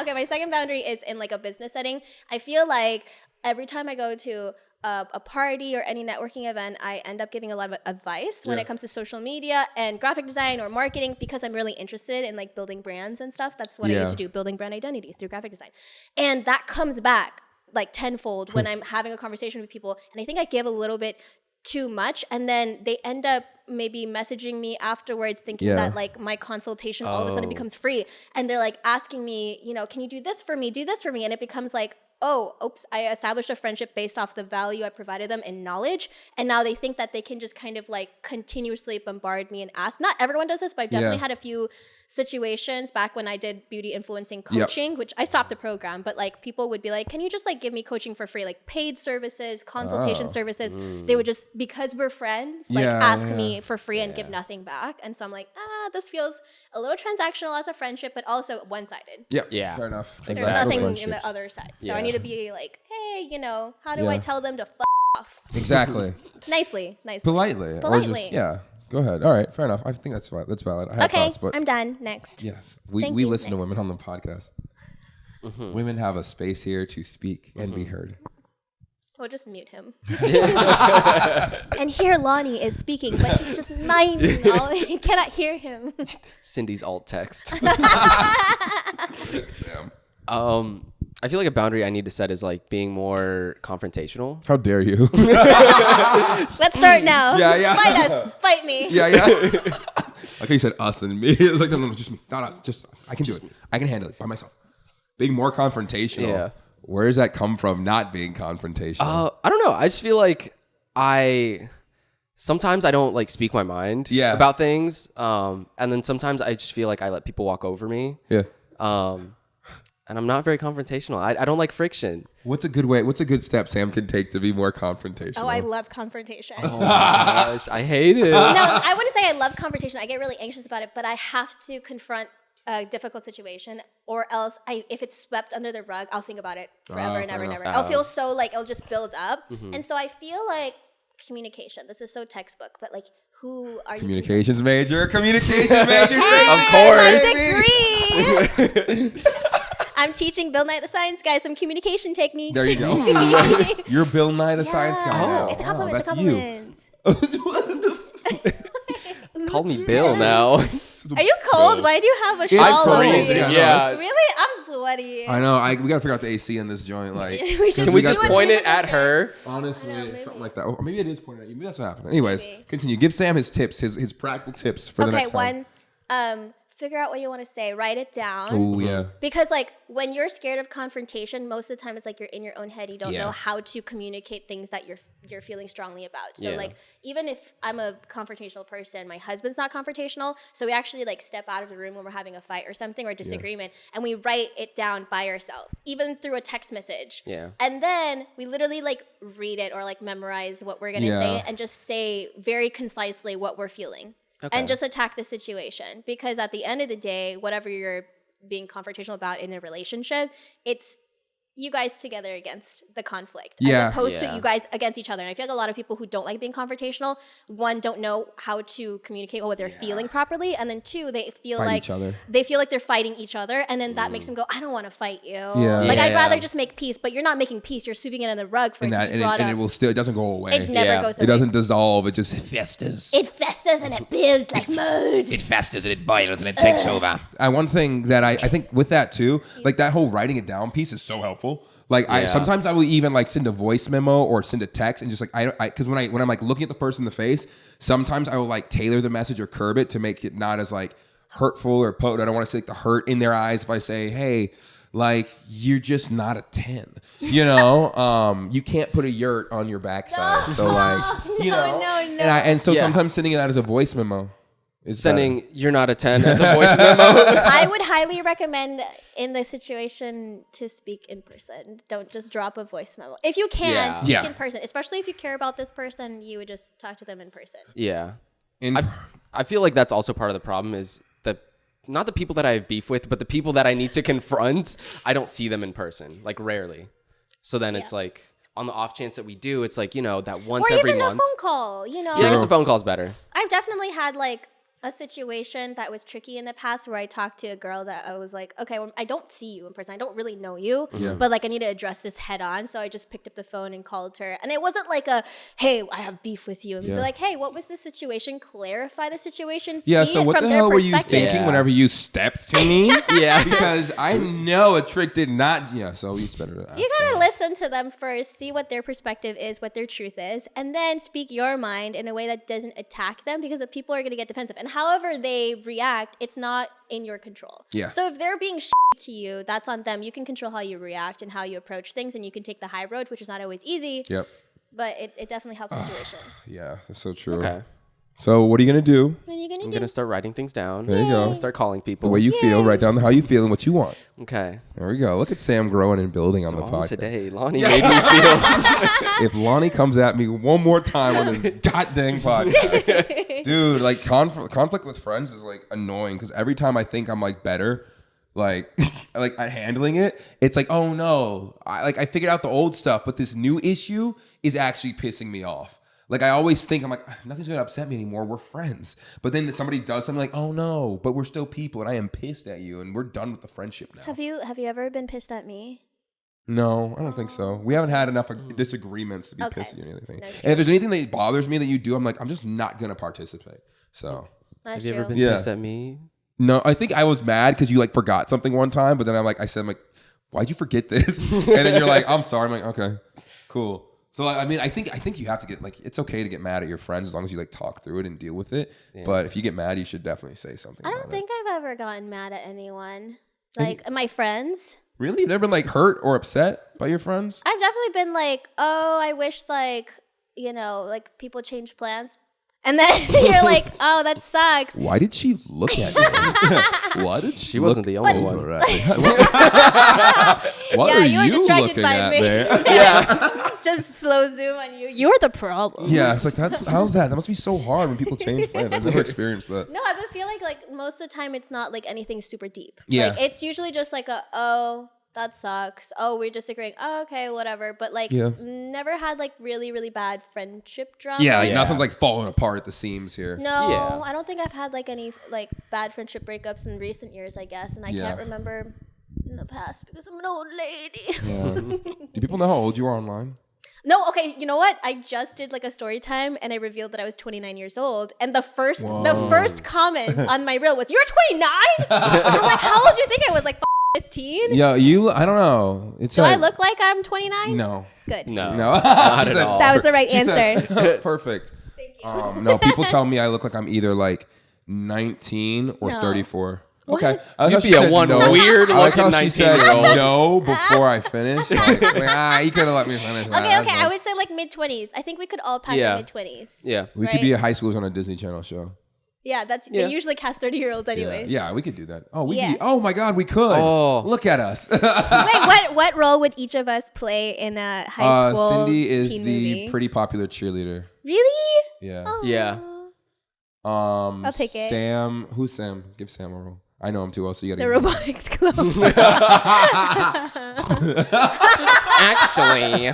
Okay, my second boundary is in like a business setting. I feel like every time I go to a party or any networking event, I end up giving a lot of advice when it comes to social media and graphic design or marketing, because I'm really interested in like building brands and stuff. That's what I used to do, building brand identities through graphic design. And that comes back like tenfold when I'm having a conversation with people. And I think I give a little bit too much, and then they end up maybe messaging me afterwards thinking that like my consultation all of a sudden becomes free, and they're like asking me, can you do this for me, and it becomes like, oh, oops, I established a friendship based off the value I provided them in knowledge, and now they think that they can just kind of like continuously bombard me and ask. Not everyone does this, but I've definitely had a few situations back when I did beauty influencing coaching, which I stopped the program, but like people would be like, can you just like give me coaching for free, like paid services, consultation services. They would just, because we're friends, like ask me for free and give nothing back. And so I'm like, this feels a little transactional as a friendship, but also one-sided. Yeah. Fair enough. There's nothing in the other side. So I need to be like, hey, how do I tell them to f off? Exactly. Nicely. Politely. Or just, go ahead. All right. Fair enough. I think that's fine. That's valid. I have thoughts, but I'm done. Next. Yes. We listen to women on the podcast. Women have a space here to speak and be heard. We'll just mute him. And here Lonnie is speaking, but he's just miming. I cannot hear him. Cindy's alt text. Damn. I feel like a boundary I need to set is like being more confrontational. How dare you? Let's start now. Yeah. Fight us. Fight me. Yeah. Okay, you said us and me. It's like, no, just me. Not us. Just, I can do it. I can handle it by myself. Being more confrontational. Yeah. Where does that come from, not being confrontational? I don't know. I just feel like sometimes I don't like speak my mind about things. And then sometimes I just feel like I let people walk over me. Yeah. And I'm not very confrontational. I don't like friction. What's a good step Sam can take to be more confrontational? Oh, I love confrontation. Oh my gosh, I hate it. No, I wouldn't say I love confrontation. I get really anxious about it, but I have to confront a difficult situation, or else if it's swept under the rug, I'll think about it forever and ever. I'll feel so like it'll just build up. And so I feel like communication. This is so textbook, but like, who are Communications major. Communication major. Of course. My degree. I'm teaching Bill Nye the Science Guy some communication techniques. There you go. You're Bill Nye the Science Guy now. It's a compliment. That's you. Call me Bill now. Are you cold? Why do you have a shawl over you? Yeah. Really? I'm sweaty. I know. We gotta figure out the AC in this joint. Like, can we just point it at her? Honestly, something like that. Or maybe it is pointed at you. Maybe that's what happened. Anyways, continue. Give Sam his tips, his practical tips for the next time. Figure out what you want to say. Write it down. Oh, yeah. Because, like, when you're scared of confrontation, most of the time it's like you're in your own head. You don't know how to communicate things that you're feeling strongly about. So, like, even if I'm a confrontational person, my husband's not confrontational. So we actually, like, step out of the room when we're having a fight or something or a disagreement, and we write it down by ourselves, even through a text message. Yeah. And then we literally, like, read it or, like, memorize what we're going to say and just say very concisely what we're feeling. Okay. And just attack the situation, because at the end of the day, whatever you're being confrontational about in a relationship, it's you guys together against the conflict, as opposed to you guys against each other. And I feel like a lot of people who don't like being confrontational, one, don't know how to communicate what they're feeling properly, and then two, they feel like they're fighting each other, and then that makes them go, I don't want to fight you. I'd rather just make peace, but you're not making peace. You're sweeping it under the rug for it to be brought up. And it will still, it doesn't go away. It never goes away. It doesn't dissolve. It just festers. It festers and it builds like mold. It festers and it boils and it takes over. And one thing that I think with that too, like that whole writing it down piece is so helpful. Like sometimes I will even like send a voice memo or send a text and just like because when I'm like looking at the person in the face, sometimes I will like tailor the message or curb it to make it not as like hurtful or potent. I don't want to see like the hurt in their eyes if I say, hey, like you're just not a 10. You know, you can't put a yurt on your backside. So like, you know, and so sometimes sending it out as a voice memo. Sending "you're not a 10" as a voice memo. I would highly recommend in this situation to speak in person. Don't just drop a voice memo. If you can, speak in person. Especially if you care about this person, you would just talk to them in person. Yeah. I feel like that's also part of the problem is not the people that I have beef with, but the people that I need to confront, I don't see them in person, like rarely. So then it's like on the off chance that we do, it's like, you know, that once every month. Or even a phone call, you know. Yeah, I guess a phone call is better. I've definitely had like a situation that was tricky in the past where I talked to a girl that I was like, okay, well, I don't see you in person. I don't really know you, but like I need to address this head on. So I just picked up the phone and called her. And it wasn't like hey, I have beef with you. And be like, hey, what was the situation? Clarify the situation. Yeah, so what the hell were you thinking whenever you stepped to me? Because I know a trick did not. So it's better to ask. You gotta listen to them first, see what their perspective is, what their truth is, and then speak your mind in a way that doesn't attack them because the people are gonna get defensive. And however they react, it's not in your control. Yeah. So if they're being to you, that's on them. You can control how you react and how you approach things, and you can take the high road, which is not always easy. Yep. But it definitely helps the situation. Yeah, that's so true. Okay. So what are you going to do? I'm going to start writing things down. There you go. Start calling people. The way you feel. Write down how you feel and what you want. Okay. There we go. Look at Sam growing and building on the podcast. Today, Lonnie made me feel. If Lonnie comes at me one more time on this goddamn podcast. Dude, like conflict with friends is like annoying because every time I think I'm like better, like at handling it, it's like, oh no. I figured out the old stuff, but this new issue is actually pissing me off. Like, I always think, I'm like, nothing's going to upset me anymore. We're friends. But then somebody does something like, oh, no, but we're still people, and I am pissed at you, and we're done with the friendship now. Have you ever been pissed at me? No, I don't think so. We haven't had enough disagreements to be pissy or anything. No, and if there's anything that bothers me that you do, I'm like, I'm just not going to participate. So. Have you ever been pissed at me? No, I think I was mad because you, like, forgot something one time, but then I said, why'd you forget this? And then you're like, I'm sorry. I'm like, okay, cool. So, I mean, I think you have to get, like, it's okay to get mad at your friends as long as you, like, talk through it and deal with it. Yeah. But if you get mad, you should definitely say something. I don't think I've ever gotten mad at anyone. Like, my friends. Really? You've never been, like, hurt or upset by your friends? I've definitely been like, oh, I wish, like, you know, like, people change plans. And then you're like, oh, that sucks. Why did she look at me? Why did she wasn't the only one. What are you distracted by me. Yeah. Just slow zoom on you. You're the problem. Yeah, it's like, how's that? That must be so hard when people change plans. I've never experienced that. No, I feel like most of the time it's not like anything super deep. Yeah. Like, it's usually just like oh, that sucks. Oh, we're disagreeing. Oh, okay, whatever. But like, never had like really, really bad friendship drama. Yeah, like nothing's like falling apart at the seams here. No, I don't think I've had like any like bad friendship breakups in recent years, I guess. And I can't remember in the past because I'm an old lady. Yeah. Do people know how old you are online? No, okay, you know what? I just did like a story time and I revealed that I was 29 years old. And the first comment on my reel was, "You're 29?" I'm like, how old do you think I was? Like 15? Yeah, I don't know. Do I look like I'm 29? No. Good. No. Not at all. That was the right answer. Said, perfect. Thank you. No, people tell me I look like I'm either like 19 or 34. What? Okay. You'd be a weird looking 19-year-old. No, before I finish. You could have let me finish. Okay. I would say like mid-20s. I think we could all pass the mid-20s. Yeah. We could be a high schoolers on a Disney Channel show. Yeah, they usually cast 30-year-olds anyways. Yeah, we could do that. Oh, oh my God, we could. Oh. Look at us. Wait, what role would each of us play in a high school Cindy is teen the movie? Pretty popular cheerleader. Really? Yeah. Oh. Yeah. I'll take it. Sam. Who's Sam? Give Sam a role. I know him too well, so you got to. The robotics club. Actually.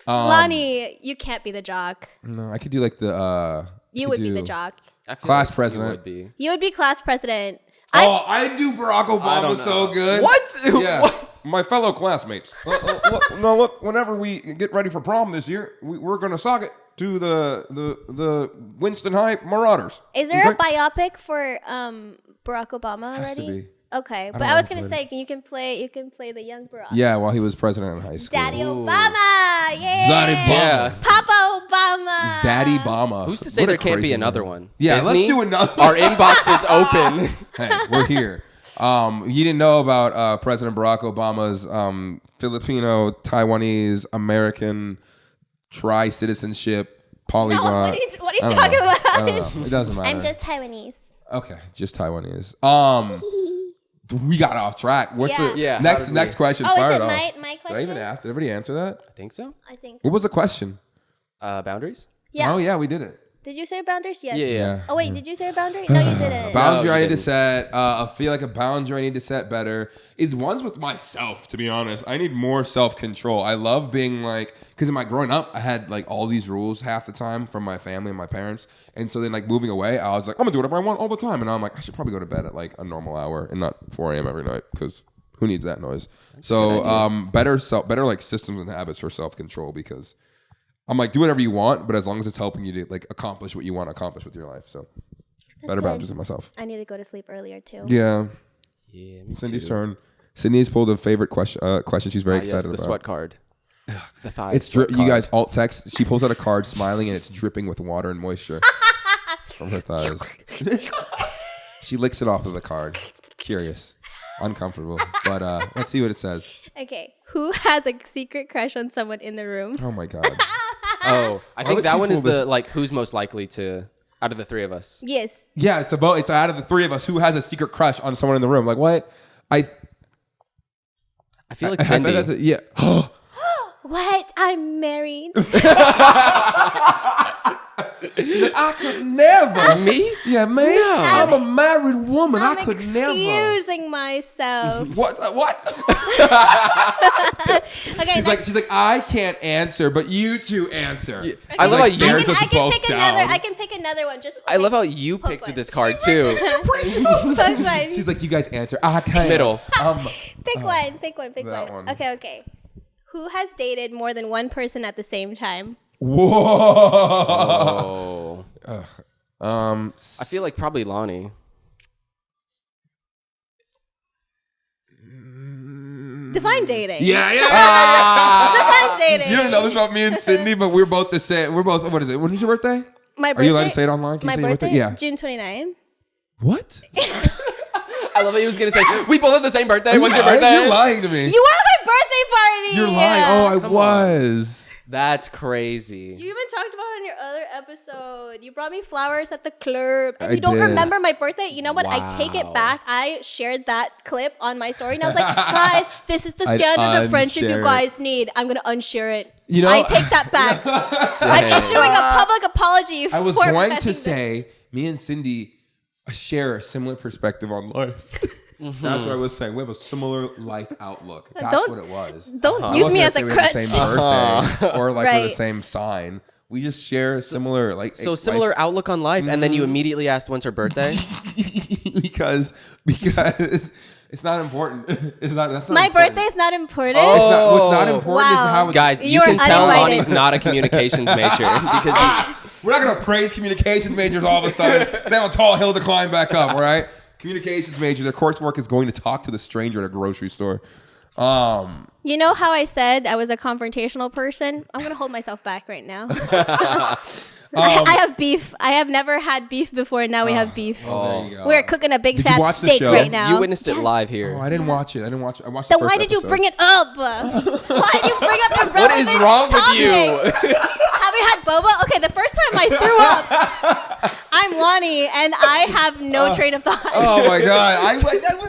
Lonnie, you can't be the jock. No, I could do like the. You would be the jock. Class president. You would be class president. I do Barack Obama so good. What? Yeah. What? My fellow classmates. Look, whenever we get ready for prom this year, we're going to sock it to the Winston High Marauders. Is there a biopic for Barack Obama already? Has to be. Okay, but I was gonna say, you can play the young Barack. Yeah, while he was president in high school. Daddy Obama, yeah. Zaddy Obama. Papa Obama. Zaddy Obama. Who's to say there can't be another one? Yeah, Disney? let's do another. Our inbox is open. Hey, we're here. You didn't know about President Barack Obama's Filipino, Taiwanese, American tri-citizenship polyglot. No, what are you talking about? I don't know. It doesn't matter. I'm just Taiwanese. Okay, just Taiwanese. We got off track. What's the next question? Oh, Fire is it it off. my question? Did I even ask? Did everybody answer that? I think so. I think. What was the question? Boundaries? Yeah. Oh yeah, we did it. Did you say boundaries? Yes. Yeah. Oh wait, did you say a boundary? No, you didn't. Boundary No, I you need to didn't. set. I feel like a boundary I need to set better is ones with myself. To be honest, I need more self-control. I love being like, because in my growing up, I had like all these rules half the time from my family and my parents, and so then like moving away, I was like, I'm gonna do whatever I want all the time, and now I'm like, I should probably go to bed at like a normal hour and not 4 a.m. every night because who needs that noise? So better like systems and habits for self-control because. I'm like, do whatever you want, but as long as it's helping you to like accomplish what you want to accomplish with your life. So better boundaries with myself. I need to go to sleep earlier too. Yeah. Yeah, me Cindy's too. turn. Sydney's pulled a favorite question she's very excited the about. sweat card. The thighs. It's you guys alt text. She pulls out a card smiling and it's dripping with water and moisture from her thighs. She licks it off of the card. Curious. Uncomfortable. But let's see what it says. Okay. Who has a secret crush on someone in the room? Oh my God. Oh, I Why think would that she one is pull the this? like who's most likely to out of the three of us. Yes. Yeah, it's out of the three of us who has a secret crush on someone in the room. Like what? I feel like Cindy. Yeah. What? I'm married. I could never. Me? Yeah, man. No. I'm a married woman. I'm I could never. excusing myself. What? Okay. She's like, I can't answer, but you two answer. Yeah. I love how you- stares us I can both pick down. another. I can pick another one. Just. I love how you Poke picked one. this card too. Pick one. She's like, you guys answer. I can't. Middle. Pick one. Pick one. Pick that one. one. Okay. Who has dated more than one person at the same time? Whoa. Oh. I feel like probably Lonnie. Define dating. Yeah. Define dating. You don't know this about me and Cindy, but we're both the same. We're both. What is it? When is your birthday? My birthday. Are you allowed to say it online? Can you My say your birthday? Yeah. June 29. What? I love that he was gonna say we both have the same birthday. When's your You're birthday? lying to me. You were at my birthday party. You're lying. Oh, I Come was. That's crazy. You even talked about it in your other episode. You brought me flowers at the club. And I you don't did. remember my birthday? You know what? I take it Wow. back. I shared that clip on my story. And I was like, guys, this is the standard of friendship unshare you guys need. I'm going to unshare it. You know- I take that back. I'm issuing a public apology I was for going pressing to this. say, me and Cindy share a similar perspective on life. That's what I was saying. We have a similar life outlook. That's Don't- what it was. Don't I use wasn't me gonna as say a we have the crutch. same birthday or like we're the Right. same sign. We just share similar like So similar outlook on life, and then you immediately asked when's her birthday. because it's not important. It's not. That's not My important. birthday is not important. It's not, what's not important is Wow. how it's. Guys, You you are can tell uninvited. Lonnie's not a communications major because We're not gonna praise communications majors all of a sudden. They have a tall hill to climb back up. All right. Communications major, their coursework is going to talk to the stranger at a grocery store. You know how I said I was a confrontational person? I'm going to hold myself back right now. I have beef. I have never had beef before, and now we have beef. There you go. We're cooking a big Did you fat watch the steak show? right now. you witnessed it live here. Oh, I didn't watch it. I watched the Then first why did you episode. bring it up? Why did you bring up irrelevant What is wrong with you? topics? Have you had boba? Okay, the first time I threw up, I'm Lonnie, and I have no train of thought. Oh my god! I was like, I don't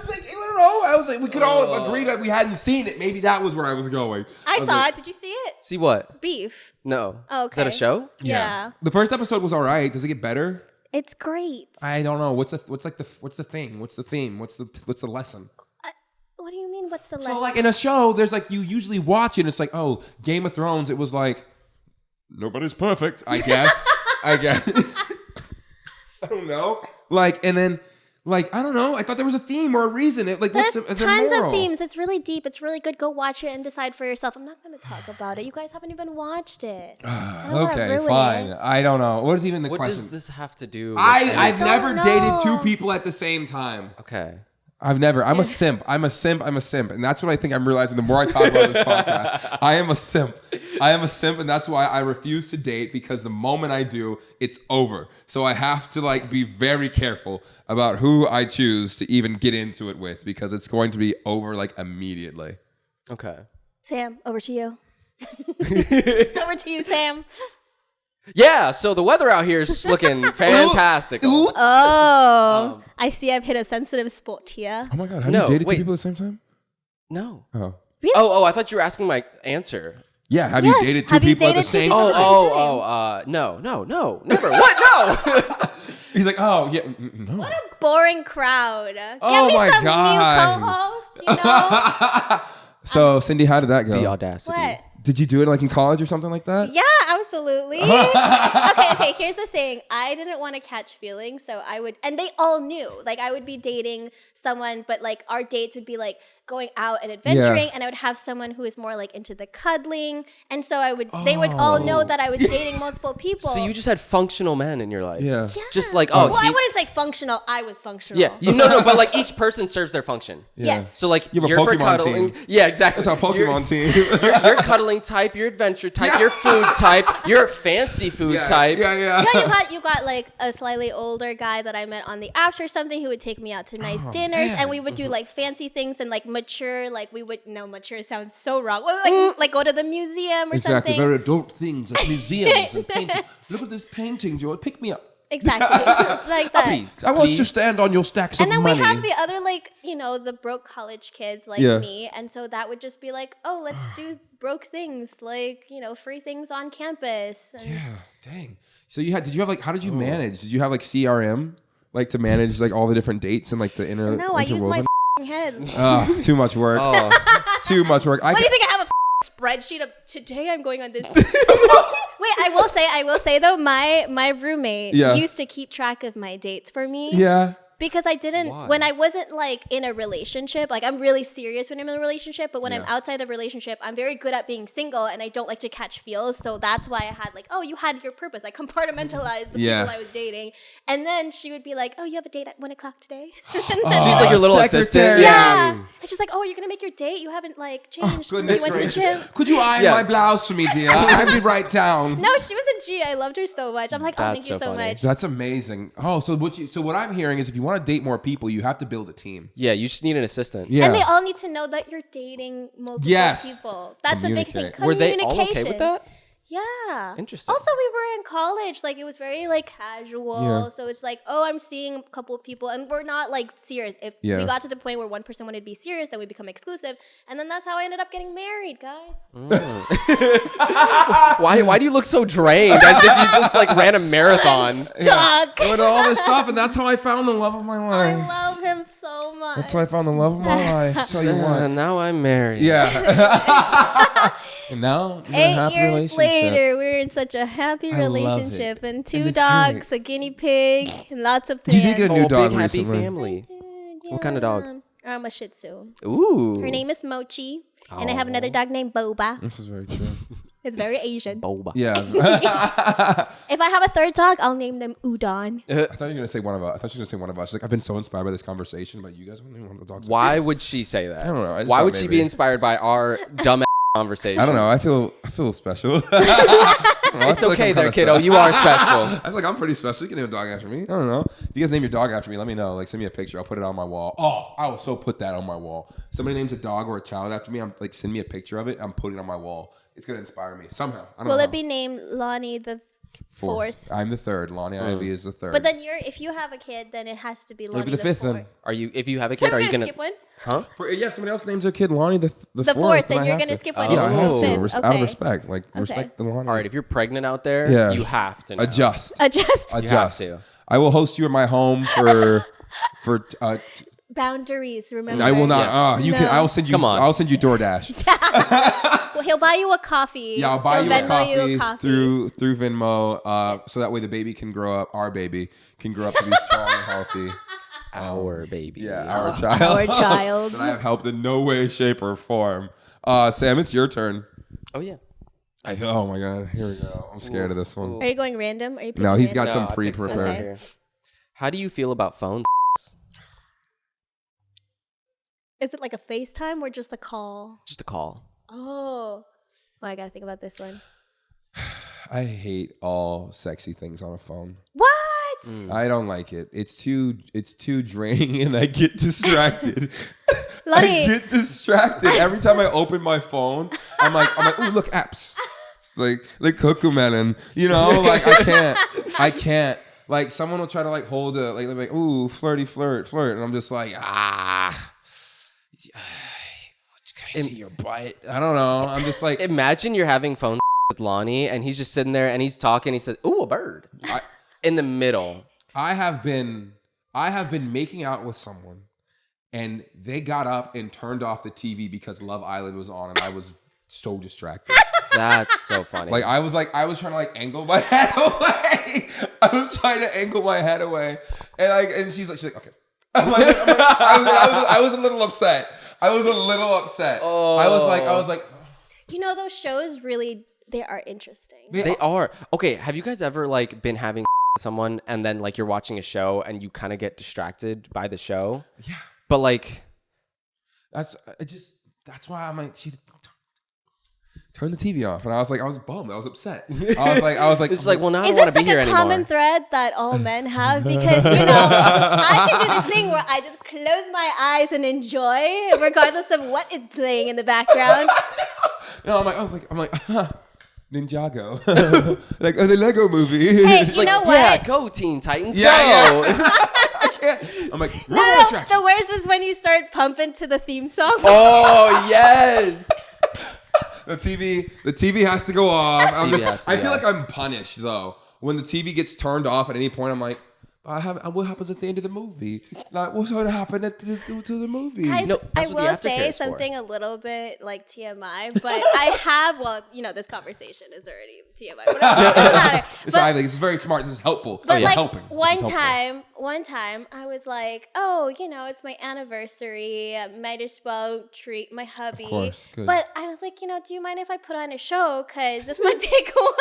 know. I was like, we could all agree that we hadn't seen it. Maybe that was where I was going. I was saw like, it. Did you see it? See what? Beef. No. Oh, Is that a okay. show? Yeah. The first episode was all right. Does it get better? It's great. I don't know. What's the thing? What's the theme? What's the lesson? What do you mean? What's the lesson? So like in a show, there's like you usually watch it. It's like, oh, Game of Thrones. It was like nobody's perfect. I guess. I don't know. Like and then. Like, I don't know. I thought there was a theme or a reason. Is There's there tons moral? of themes. It's really deep. It's really good. Go watch it and decide for yourself. I'm not going to talk about it. You guys haven't even watched it. I don't wanna Okay, ruin fine. it. I don't know. What is even the What question? does this have to do with I've don't never know. dated two people at the same time. Okay. I've never. I'm a simp. And that's what I think I'm realizing the more I talk about this podcast. I am a simp. I am a simp, and that's why I refuse to date, because the moment I do, it's over. So I have to like be very careful about who I choose to even get into it with, because it's going to be over like immediately. Okay. Sam, over to you. Over to you, Sam. Yeah, so the weather out here is looking fantastic. Oh, I see I've hit a sensitive spot here. Oh my God, have No, you dated wait. two people at the same time? No. Oh. Really? Oh, I thought you were asking my answer. Yeah, have Yes. you dated two Have you people at the dated two same people time? at the No, never. What? No. He's like, oh, yeah, no. What a boring crowd. Oh Get me my some God. new co-host, you know? So, Cindy, how did that go? The audacity. What? Did you do it like in college or something like that? Yeah, absolutely. Okay, here's the thing. I didn't want to catch feelings, so I would, and they all knew. Like, I would be dating someone, but like our dates would be like going out and adventuring, and I would have someone who is more like into the cuddling, and so they would all know that I was dating multiple people. So you just had functional men in your life. Yeah. Just like, well, I wouldn't say functional. I was functional. Yeah. No, but like each person serves their function. Yes. So like You have a you're for Pokemon cuddling. team. Yeah, exactly. That's our Pokemon team. You're cuddling type, you're adventure type, you're food type, you're fancy food type. Yeah. Yeah, you got like a slightly older guy that I met on the apps or something who would take me out to nice dinners, man. and we would do like fancy things and like mature, like we would, no, mature sounds so wrong. Well, like go to the museum or Exactly. something. Very adult things like museums and painting. Look at this painting, Joy. Pick me up. Exactly. Like that. Please. I want you to stand on your stacks And of then money. we have the other, like, you know, the broke college kids like Yeah. me. And so that would just be like, oh, let's do broke things, like, you know, free things on campus. And Yeah, dang. So did you have like, how did you manage? Did you have like CRM? Like to manage like all the different dates and like the no, I use my head. Too much work. Too much work. What do you think I have a spreadsheet of today I'm going on this? Wait, I will say though, my roommate used to keep track of my dates for me. Yeah. Because I didn't, Why? when I wasn't like in a relationship, like I'm really serious when I'm in a relationship, but when I'm outside of a relationship, I'm very good at being single and I don't like to catch feels. So that's why I had like, oh, you had your purpose. I compartmentalized the people I was dating. And then she would be like, oh, you have a date at 1 o'clock today? And then, She's like your little assistant. yeah. And she's like, oh, you're going to make your date? You haven't like changed since Goodness you went to the gracious. gym. Could you iron my blouse for me, dear? I'd be right down. No, she was a G. I loved her so much. I'm like, oh, That's thank you so so funny. much. That's amazing. Oh, so what I'm hearing is if you want to date more people, you have to build a team. Yeah, you just need an assistant. Yeah. And they all need to know that you're dating multiple people. That's the big thing. Communicate. Were they all okay with that? Yeah. Interesting. Also, we were in college. Like, it was very, like, casual. Yeah. So it's like, oh, I'm seeing a couple of people. And we're not, like, serious. If we got to the point where one person wanted to be serious, then we become exclusive. And then that's how I ended up getting married, guys. Why do you look so drained? As if you just like ran a marathon. Stuck. Doing all this stuff, and that's how I found the love of my I life. love him so much. That's how I found the love of my life. Tell you what. Now I'm married. Yeah. And now you're in a 8 happy years relationship. later, we're in such a happy I love it. relationship. And 2 it's dogs, great. a guinea pig, and lots of You plants. did get a new dog big happy recently. family. Dude, What kind of dog? I'm a Shih Tzu. Ooh. Her name is Mochi, and I have another dog named Boba. This is very true. It's very Asian. Boba. Yeah. If I have a third dog, I'll name them Udon. I thought you were gonna say one of us. I thought you were gonna say one of us. Like I've been so inspired by this conversation, but you guys wouldn't even want the dogs. Why would she say that? I don't know. I just Why thought would she maybe. be inspired by our dumb conversation? I don't know. I feel special. It's okay there, kiddo. You are special. I feel like I'm pretty special. You can name a dog after me. I don't know. If you guys name your dog after me, let me know. Like send me a picture. I'll put it on my wall. Oh, I will so put that on my wall. Somebody names a dog or a child after me. I'm like send me a picture of it. I'm putting it on my wall. It's gonna inspire me somehow. I don't know. Will it be named Lonnie the fourth? I'm the third. Lonnie IIV is the third. But then if you have a kid, then it has to be Lonnie be the fifth fourth. then. Are you? If you have a So kid, we're are you gonna gonna? skip one? Yeah, if somebody else names their kid Lonnie the The fourth, then I you're have gonna to. skip one. Yeah, I and have go to. to fifth. Out of Okay. respect. Like respect the Lonnie. All right. If you're pregnant out there, Yeah. you have to know. Adjust. Adjust Adjust. to. I will host you in my home for boundaries. Remember, I will not. Yeah. You No. can. I will send you. Come on. I'll send you DoorDash. Well, he'll buy you a coffee. Yeah, I'll buy He'll you a Venmo coffee through Venmo, so that way the baby can grow up. Our baby can grow up to be strong and healthy. Our baby. Yeah, our child. Our child. That I have helped in no way, shape, or form. Sam, it's your turn. Oh yeah. Oh my God, here we go. I'm scared of this one. Are you going random? Are you No, he's got picking some I think so. pre-prepared. Okay. How do you feel about phone? Is it like a FaceTime or just a call? Just a call. Oh. Oh, I gotta think about this one. I hate all sexy things on a phone. What? I don't like it. It's too draining, and I get distracted. Lonnie. I get distracted every time I open my phone. I'm like, oh look, apps. It's like Cocomelon, you know, like I can't. Like someone will try to like hold a like ooh flirty flirt, and I'm just like can I see your butt? I don't know. I'm just like, imagine you're having phone with Lonnie, and he's just sitting there, and he's talking. He says, "Ooh, a bird." In the middle. I have been making out with someone, and they got up and turned off the TV because Love Island was on, and I was so distracted. That's so funny. Like I was trying to like angle my head away. I was trying to angle my head away, and she's like okay. I was a little upset. Oh. I was like. You know, those shows really, they are interesting. They are. Okay, have you guys ever like been having with someone and then like you're watching a show and you kind of get distracted by the show? Yeah. But like that's why I'm like, turn the TV off. And I was bummed. I was upset. I was like, it's like, well, now I is don't want to this be like here a anymore. common thread that all men have? Because, you know, I can do this thing where I just close my eyes and enjoy, regardless of what is playing in the background. No, I'm like, Ninjago, like the Lego movie. Hey, it's you like, know what? Yeah, go Teen Titans, Yeah, go. yeah. I can't. I'm like, No, the worst is when you start pumping to the theme song. Oh yes. The TV has to go off. I feel off. like I'm punished though when the TV gets turned off at any point. I'm like, what happens at the end of the movie? Like, what's going to happen to the movie? Guys, No, I that's what the will aftercare say is for. something a little bit like TMI, but I have, well, you know, this conversation is already TMI. But it doesn't matter. This is very smart. This is helpful. But like helping. one time I was like, oh, you know, it's my anniversary. I might as well treat my hubby. Of course, good. But I was like, you know, do you mind if I put on a show? Because this might take a while.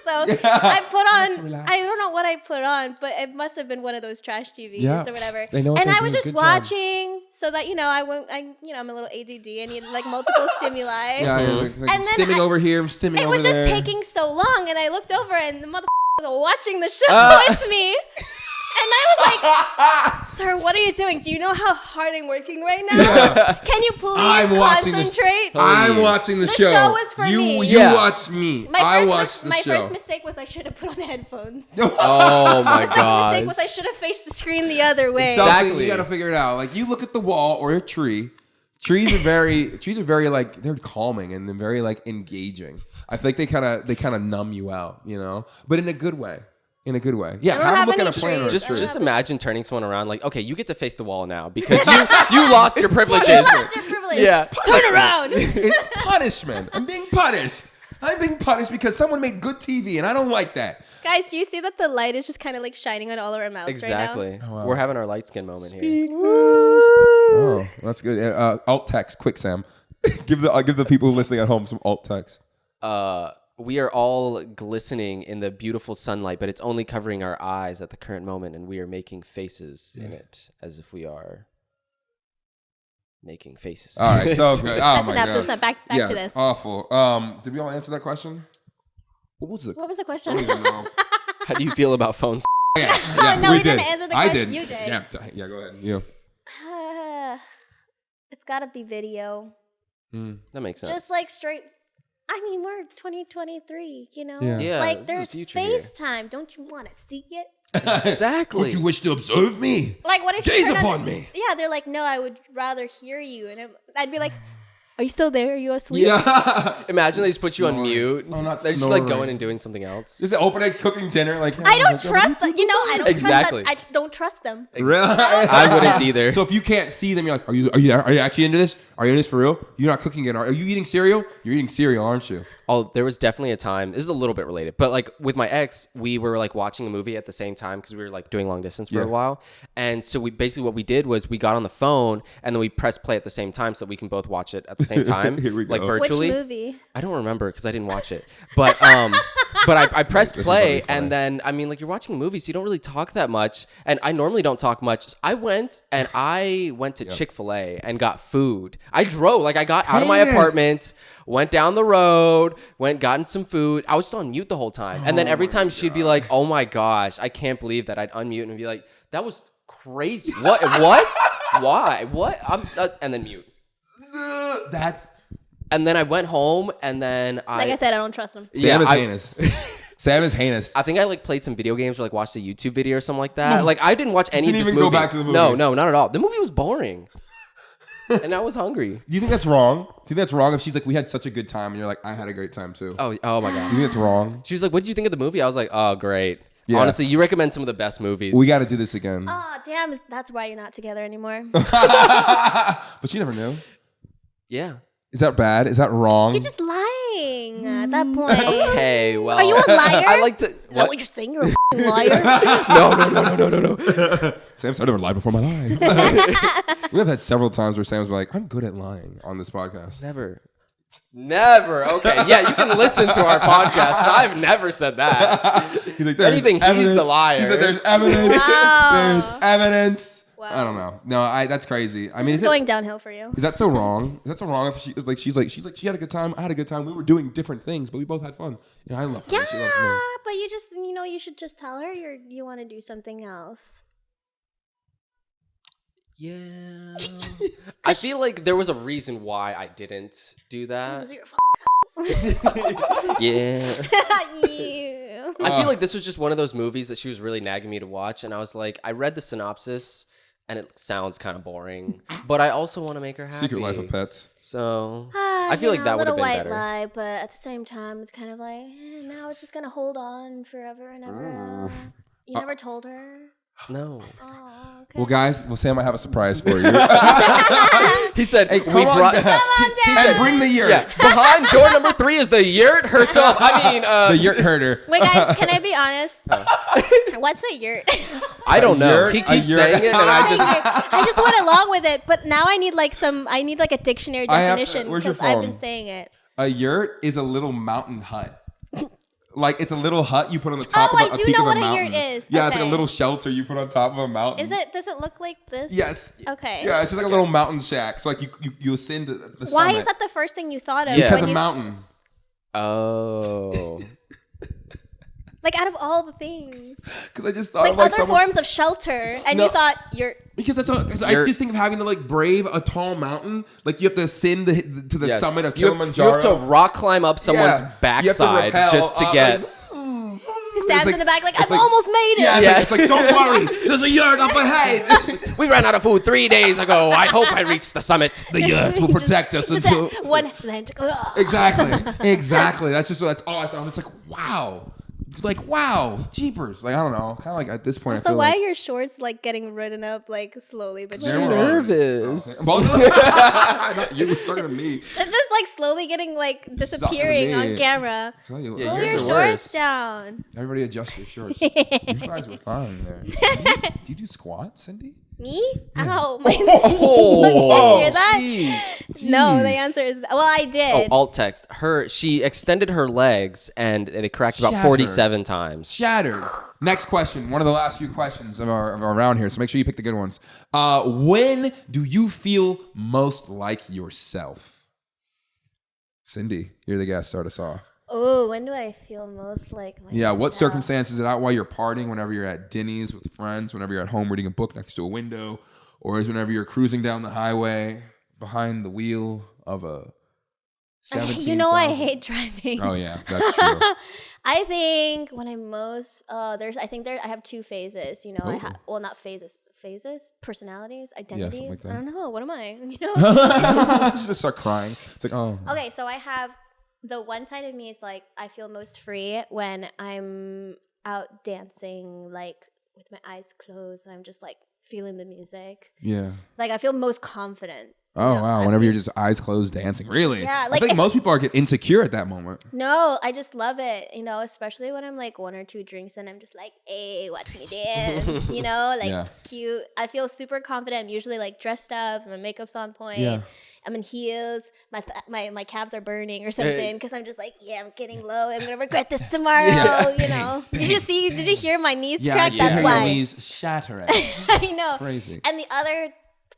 So I put on, relax. I don't know what I put on, but it must have been one of those trash TVs or whatever. They know what and they I was do. just Good job. watching so that, you know, I'm a little ADD. I need like multiple stimuli. Yeah, And then stimming over here, I'm stimming It over was there. just taking so long, and I looked over, and the motherfucker was watching the show with me. And I was like, sir, what are you doing? Do you know how hard I'm working right now? Yeah. Can you please I'm watching concentrate? I'm watching the show. The show was for me. You Yeah. watch me. I watched the show. My first mistake was I should have put on headphones. Oh my The second god. mistake was I should have faced the screen the other way. Exactly. You got to figure it out. Like you look at the wall or a tree. Trees are very like they're calming and they're very like engaging. I think they kind of numb you out, you know, but in a good way. Yeah, I don't have a have look at any a plan or a trees. tree. Just imagine turning someone around like, okay, you get to face the wall now because you lost your privileges. You lost your privilege. Yeah. Turn around. It's punishment. I'm being punished. Because someone made good TV and I don't like that. Guys, do you see that the light is just kind of like shining on all of our mouths Exactly. right now? Oh, wow. We're having our light skin moment here. Oh, that's good. Alt text, quick, Sam. I'll give the people listening at home some alt text. We are all glistening in the beautiful sunlight, but it's only covering our eyes at the current moment, and we are making faces in it as if we are making faces. All right, so good. Oh That's my enough. god. That's not back Yeah, to this. awful. Did we all answer that question? What was it? What was the I question? don't even know. How do you feel about phones? No, we didn't answer the I question. did. You did. Yeah, go ahead. Yeah. It's got to be video. That makes sense. Just like straight. I mean, we're 2023, you know? Yeah. Yeah, Like, this is there's the future here. FaceTime. Don't you want to see it? Exactly. Don't you wish to observe me? Like, what if you Gaze turn on upon the- me. Yeah, they're like, no, I would rather hear you. And I'd be like, are you still there? Are you asleep? Yeah. Imagine they just put you on Snoring. mute. Oh, not They're just like snoring. going and doing something else. Just open it, cooking dinner. Like I don't trust them. You know, I don't Exactly. trust them. I don't trust them. Really? I wouldn't either. So if you can't see them, you're like, are you actually into this? Are you into this for real? You're not cooking it. Are you eating cereal? You're eating cereal, aren't you? Oh, there was definitely a time. This is a little bit related, but like with my ex, we were like watching a movie at the same time because we were like doing long distance for a while. And so we basically what we did was we got on the phone and then we pressed play at the same time so that we can both watch it at the same time, Here we go. like Which virtually. Which movie? I don't remember because I didn't watch it, but But I pressed This is play, really funny. and then I mean, like, you're watching movies, so you don't really talk that much, and I normally don't talk much. I went to Chick-fil-A and got food. I drove, like, I got out of my apartment, went down the road, gotten some food. I was still on mute the whole time, and then every time she'd be like, "Oh my gosh, I can't believe that," I'd unmute and be like, "That was crazy. What? Why? What?" And then mute. And then I went home, and then like I said, I don't trust him. Sam is heinous. Sam is heinous. I think I like played some video games or like watched a YouTube video or something like that. Like I didn't watch any of this even movie. go back to the movie. No, not at all. The movie was boring. And I was hungry. Do you think that's wrong? Do you think that's wrong if she's like, we had such a good time, and you're like, I had a great time too? Oh my Do god. you think it's wrong? She was like, "What did you think of the movie?" I was like, "Oh, great." Yeah. Honestly, you recommend some of the best movies. We got to do this again. Oh, damn. That's why you're not together anymore. But she never knew. Yeah. Is that bad? Is that wrong? You're just lying at that point. Okay, well. Are you a liar? I like to. Is that what you're saying? You're a f***ing liar? No. Sam's never lied before my life. We have had several times where Sam's been like, I'm good at lying on this podcast. Never. Okay. Yeah, you can listen to our podcast. I've never said that. He's like, If anything, he's the liar. He said, there's evidence. Wow. There's evidence. Wow. I don't know. No, that's crazy. I mean, It's going downhill for you. is that so wrong? Is that so wrong if she's like, she had a good time, I had a good time. We were doing different things, but we both had fun. And I love her. Yeah, She loves me. but you just, you should just tell her you want to do something else. Yeah. I feel like there was a reason why I didn't do that. Because you're Yeah. you. I feel like this was just one of those movies that she was really nagging me to watch, and I was like, I read the synopsis, and it sounds kind of boring, but I also want to make her happy. Secret Life of Pets. So I feel like that would have been better. A little white lie, but at the same time, it's kind of like, now it's just gonna hold on forever and ever. You never told her. No. Oh, okay. Well, guys, Sam, I have a surprise for you. He said, Hey, come on, Come on, and Dad. bring the yurt. Yeah, behind door number 3 is the yurt herself. I mean, The yurt herder. Wait, guys, can I be honest? What's a yurt? I don't know. yurt? He A keeps yurt? saying it, and I just went along with it, but now I need like a dictionary definition where's your because I've phone? been saying it. A yurt is a little mountain hut. Like, it's a little hut you put on the top Oh, of I a do peak know of a what a mountain. yurt is. Yeah, it's like a Okay. little shelter you put on top of a mountain. Does it look like this? Yes. Okay. Yeah, it's just like a little mountain shack. So like you ascend the Why summit. is that the first thing you thought of? Yeah. Because when a you- mountain. oh. Like out of all the things, Because I just thought like of like other someone. forms of shelter, and No. you thought yurt. Because I just think of having to like brave a tall mountain. Like you have to ascend to the Yes. summit of You Kilimanjaro. have to rock climb up someone's Yeah. You have to backside rappel just to up, get. like, He stands in the back like, it's I've almost made it. Yeah, Yeah. It's like don't worry, there's a yurt up ahead. We ran out of food 3 days ago. I hope I reach the summit. The yurts will protect us Just until. that one slant. Ugh. Exactly. That's all I thought. It's like wow. Like wow, jeepers! Like I don't know, kind of like at this point. I So feel why like, are your shorts like getting ridden up like slowly but You're surely? nervous. Well, you were talking to me. They're just like slowly getting like disappearing me. on camera. Tell you what, Yeah, Pull yours your are shorts worse. down. everybody adjust your shorts. You guys were fine there. Do you do squats, Cindy? Me? Ow. My Oh, Did you guys hear that? Jeez. No, the Jeez. answer is well, I Oh, did. alt text. She extended her legs and they cracked about Shattered. 47 times. Shattered. Next question. One of the last few questions of our round here. So make sure you pick the good ones. When do you feel most like yourself? Cindy, you're the guest. Start us off. Oh, when do I feel most like myself? Yeah, what circumstances is it out while you're partying, whenever you're at Denny's with friends, whenever you're at home reading a book next to a window, or is whenever you're cruising down the highway behind the wheel of a 17,000? You know I hate driving. Oh yeah, that's true. I think when I'm most I have 2 phases. You know, I Oh. have not phases, personalities, identities. like that. I don't know. What am I? You know. She just start crying. It's like, oh. Okay, so I have the one side of me is like I feel most free when I'm out dancing, like with my eyes closed, and I'm just like feeling the music. Yeah. Like I feel most confident. Oh No, wow! at Whenever you're least- just eyes closed dancing, really? Yeah, I like think if- most people get insecure at that moment. No, I just love it, you know, especially when I'm like 1 or 2 drinks and I'm just like, hey, watch me dance, you know, like Yeah. cute. I feel super confident. I'm usually like dressed up, my makeup's on point. Yeah. I'm in heels, my calves are burning or something because I'm just like, yeah, I'm getting low. I'm gonna regret this tomorrow. You know? Did you hear my knees crack? That's why. Your knees shattering. I know. Crazy. And the other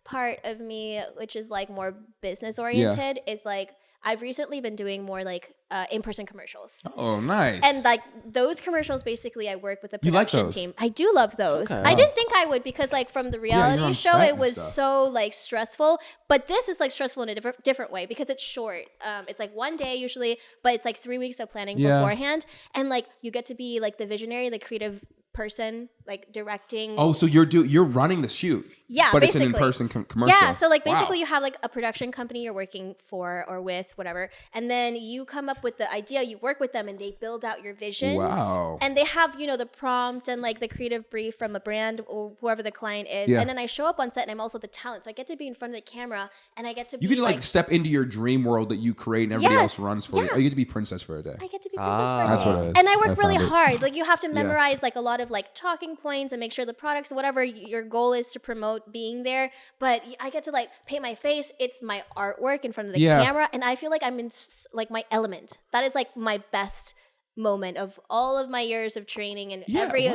part of me, which is like more business oriented, is like I've recently been doing more like in-person commercials. Oh, nice. And like those commercials, basically, I work with a You like production those? team. I do love those. Okay. I didn't think I would because like from the reality on show, set it and was stuff. so like stressful. But this is like stressful in a different way because it's short. It's like one day usually, but it's like 3 weeks of planning beforehand. And like you get to be like the visionary, the creative person, like directing. Oh, so you're running the shoot. Yeah, but basically. it's an in-person commercial. Yeah, so like basically Wow. you have like a production company you're working for or with, whatever, and then you come up with the idea, you work with them, and they build out your vision. Wow. And they have, you know, the prompt and like the creative brief from a brand or whoever the client is. Yeah. And then I show up on set and I'm also the talent. So I get to be in front of the camera and I get to You be get to like step into your dream world that you create and everybody else runs for you. Oh, you get to be princess for a day. I get to be princess for a That's day. what it is. And I work I really found it. hard. Like you have to memorize like a lot of like talking points and make sure the products, whatever your goal is to promote being there. But I get to like paint my face. It's my artwork in front of the camera. And I feel like I'm in like my element. That is like my best moment of all of my years of training and every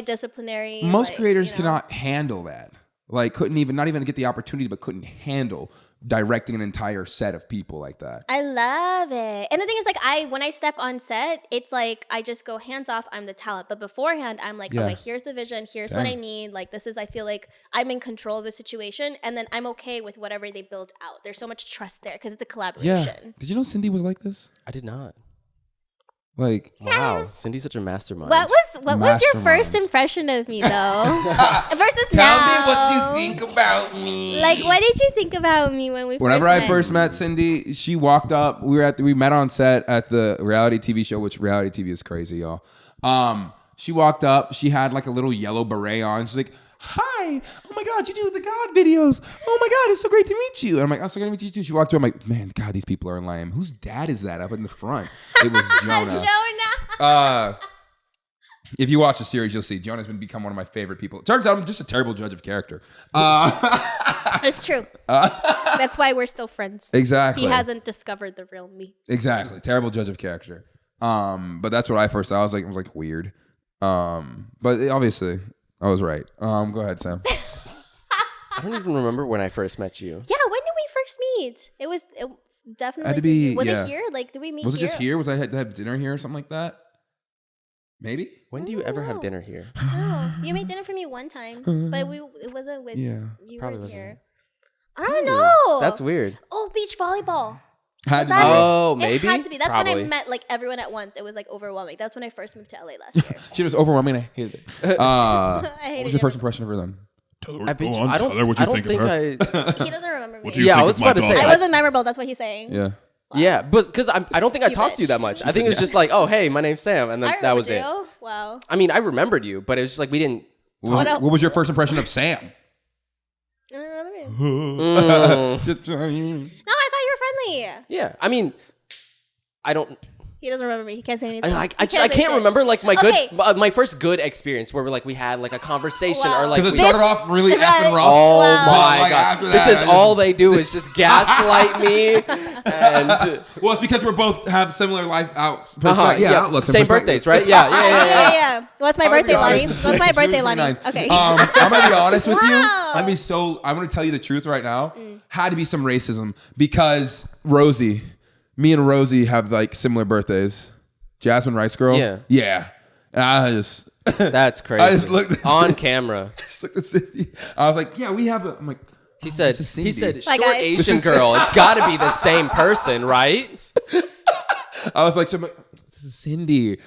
multidisciplinary. Most like, creators you know. cannot handle that. Like not even get the opportunity, but couldn't handle directing an entire set of people like that. I love it. And the thing is, like, when I step on set, it's like I just go hands off. I'm the talent. But beforehand, I'm like, okay, here's the vision. Here's what I need. Like, I feel like I'm in control of the situation. And then I'm okay with whatever they build out. There's so much trust there because it's a collaboration. Yeah. Did you know Cindy was like this? I did not. Like, Wow, Cindy's such a mastermind. What was your first Mastermind. impression of me, though? Versus tell now. me what you think about me. Like, what did you think about me when we Whenever first I met? first met Cindy, she walked up. We met on set at the reality TV show, which reality TV is crazy, y'all. She walked up. She had like a little yellow beret on. She's like, "Hi, oh my God, you do the God videos. Oh my God, it's so great to meet you." And I'm like, "Oh, so great to meet you too." She walked through. I'm like, "Man, God, these people are lame. Whose dad is that up in the front?" It was Jonah. Jonah. If you watch the series, you'll see Jonah's become one of my favorite people. Turns out I'm just a terrible judge of character. It's true. That's why we're still friends. Exactly. He hasn't discovered the real me. Exactly. Terrible judge of character. But that's what I first thought. I was like weird. But obviously I was right. Go ahead, Sam. I don't even remember when I first met you. Yeah, when did we first meet? It was definitely. Had to be- was yeah. it here? Like, did we meet? Was it just here? Was I had to have dinner here or something like that? Maybe. When do you ever have dinner here? No, you made dinner for me one time, but it wasn't with you. Probably Were wasn't. here. I don't know. That's weird. Oh, beach volleyball. Had to That be. Oh, it maybe? had to be. That's Probably. when I met like everyone at once. It was like overwhelming. That's when I first moved to LA last year. She was overwhelming. I hated it. I What hated was your it. first impression of her then? Tell her, At beach, go on, I tell don't, her what you I don't think of her. I, He doesn't remember me. What do you Yeah, I think was of my about to say, daughter? I wasn't memorable. That's what he's saying. Yeah. yeah, because I don't think I You talked to you bitch. that much. I think it was just like, oh, hey, my name's Sam, and then I that was it. remembered you. Wow. I mean, I remembered you, but it was just like we didn't. What was your first impression of Sam? I don't remember you. Just- No, I thought you were friendly. Yeah, I mean, I don't. He doesn't remember me. He can't say anything. I He can't say shit. remember like my Okay. my first good experience where we had like a conversation Wow. or like Because it we- started off really effing rough. Oh Wow. my Like, god! after This that, is I all they do is just gaslight me and Well, it's because we're both have similar life outlooks. Outlooks and same perspectives. birthdays, right? Yeah. What's my I'm gonna birthday, be Lonnie? honest. What's my birthday, June Lonnie? 29th. Okay. I'm gonna be honest with you. Wow. I'm gonna tell you the truth right now. Had to be some racism because me and Rosie have like similar birthdays. Jasmine Rice Girl. Yeah. And I just That's crazy. I just looked at on Cindy. camera. looked at Cindy. I was like, yeah, we have a. I'm like, He said, this is Cindy. Bye, short guys. Asian girl. It's got to be the same person, right? I was like, this is Cindy.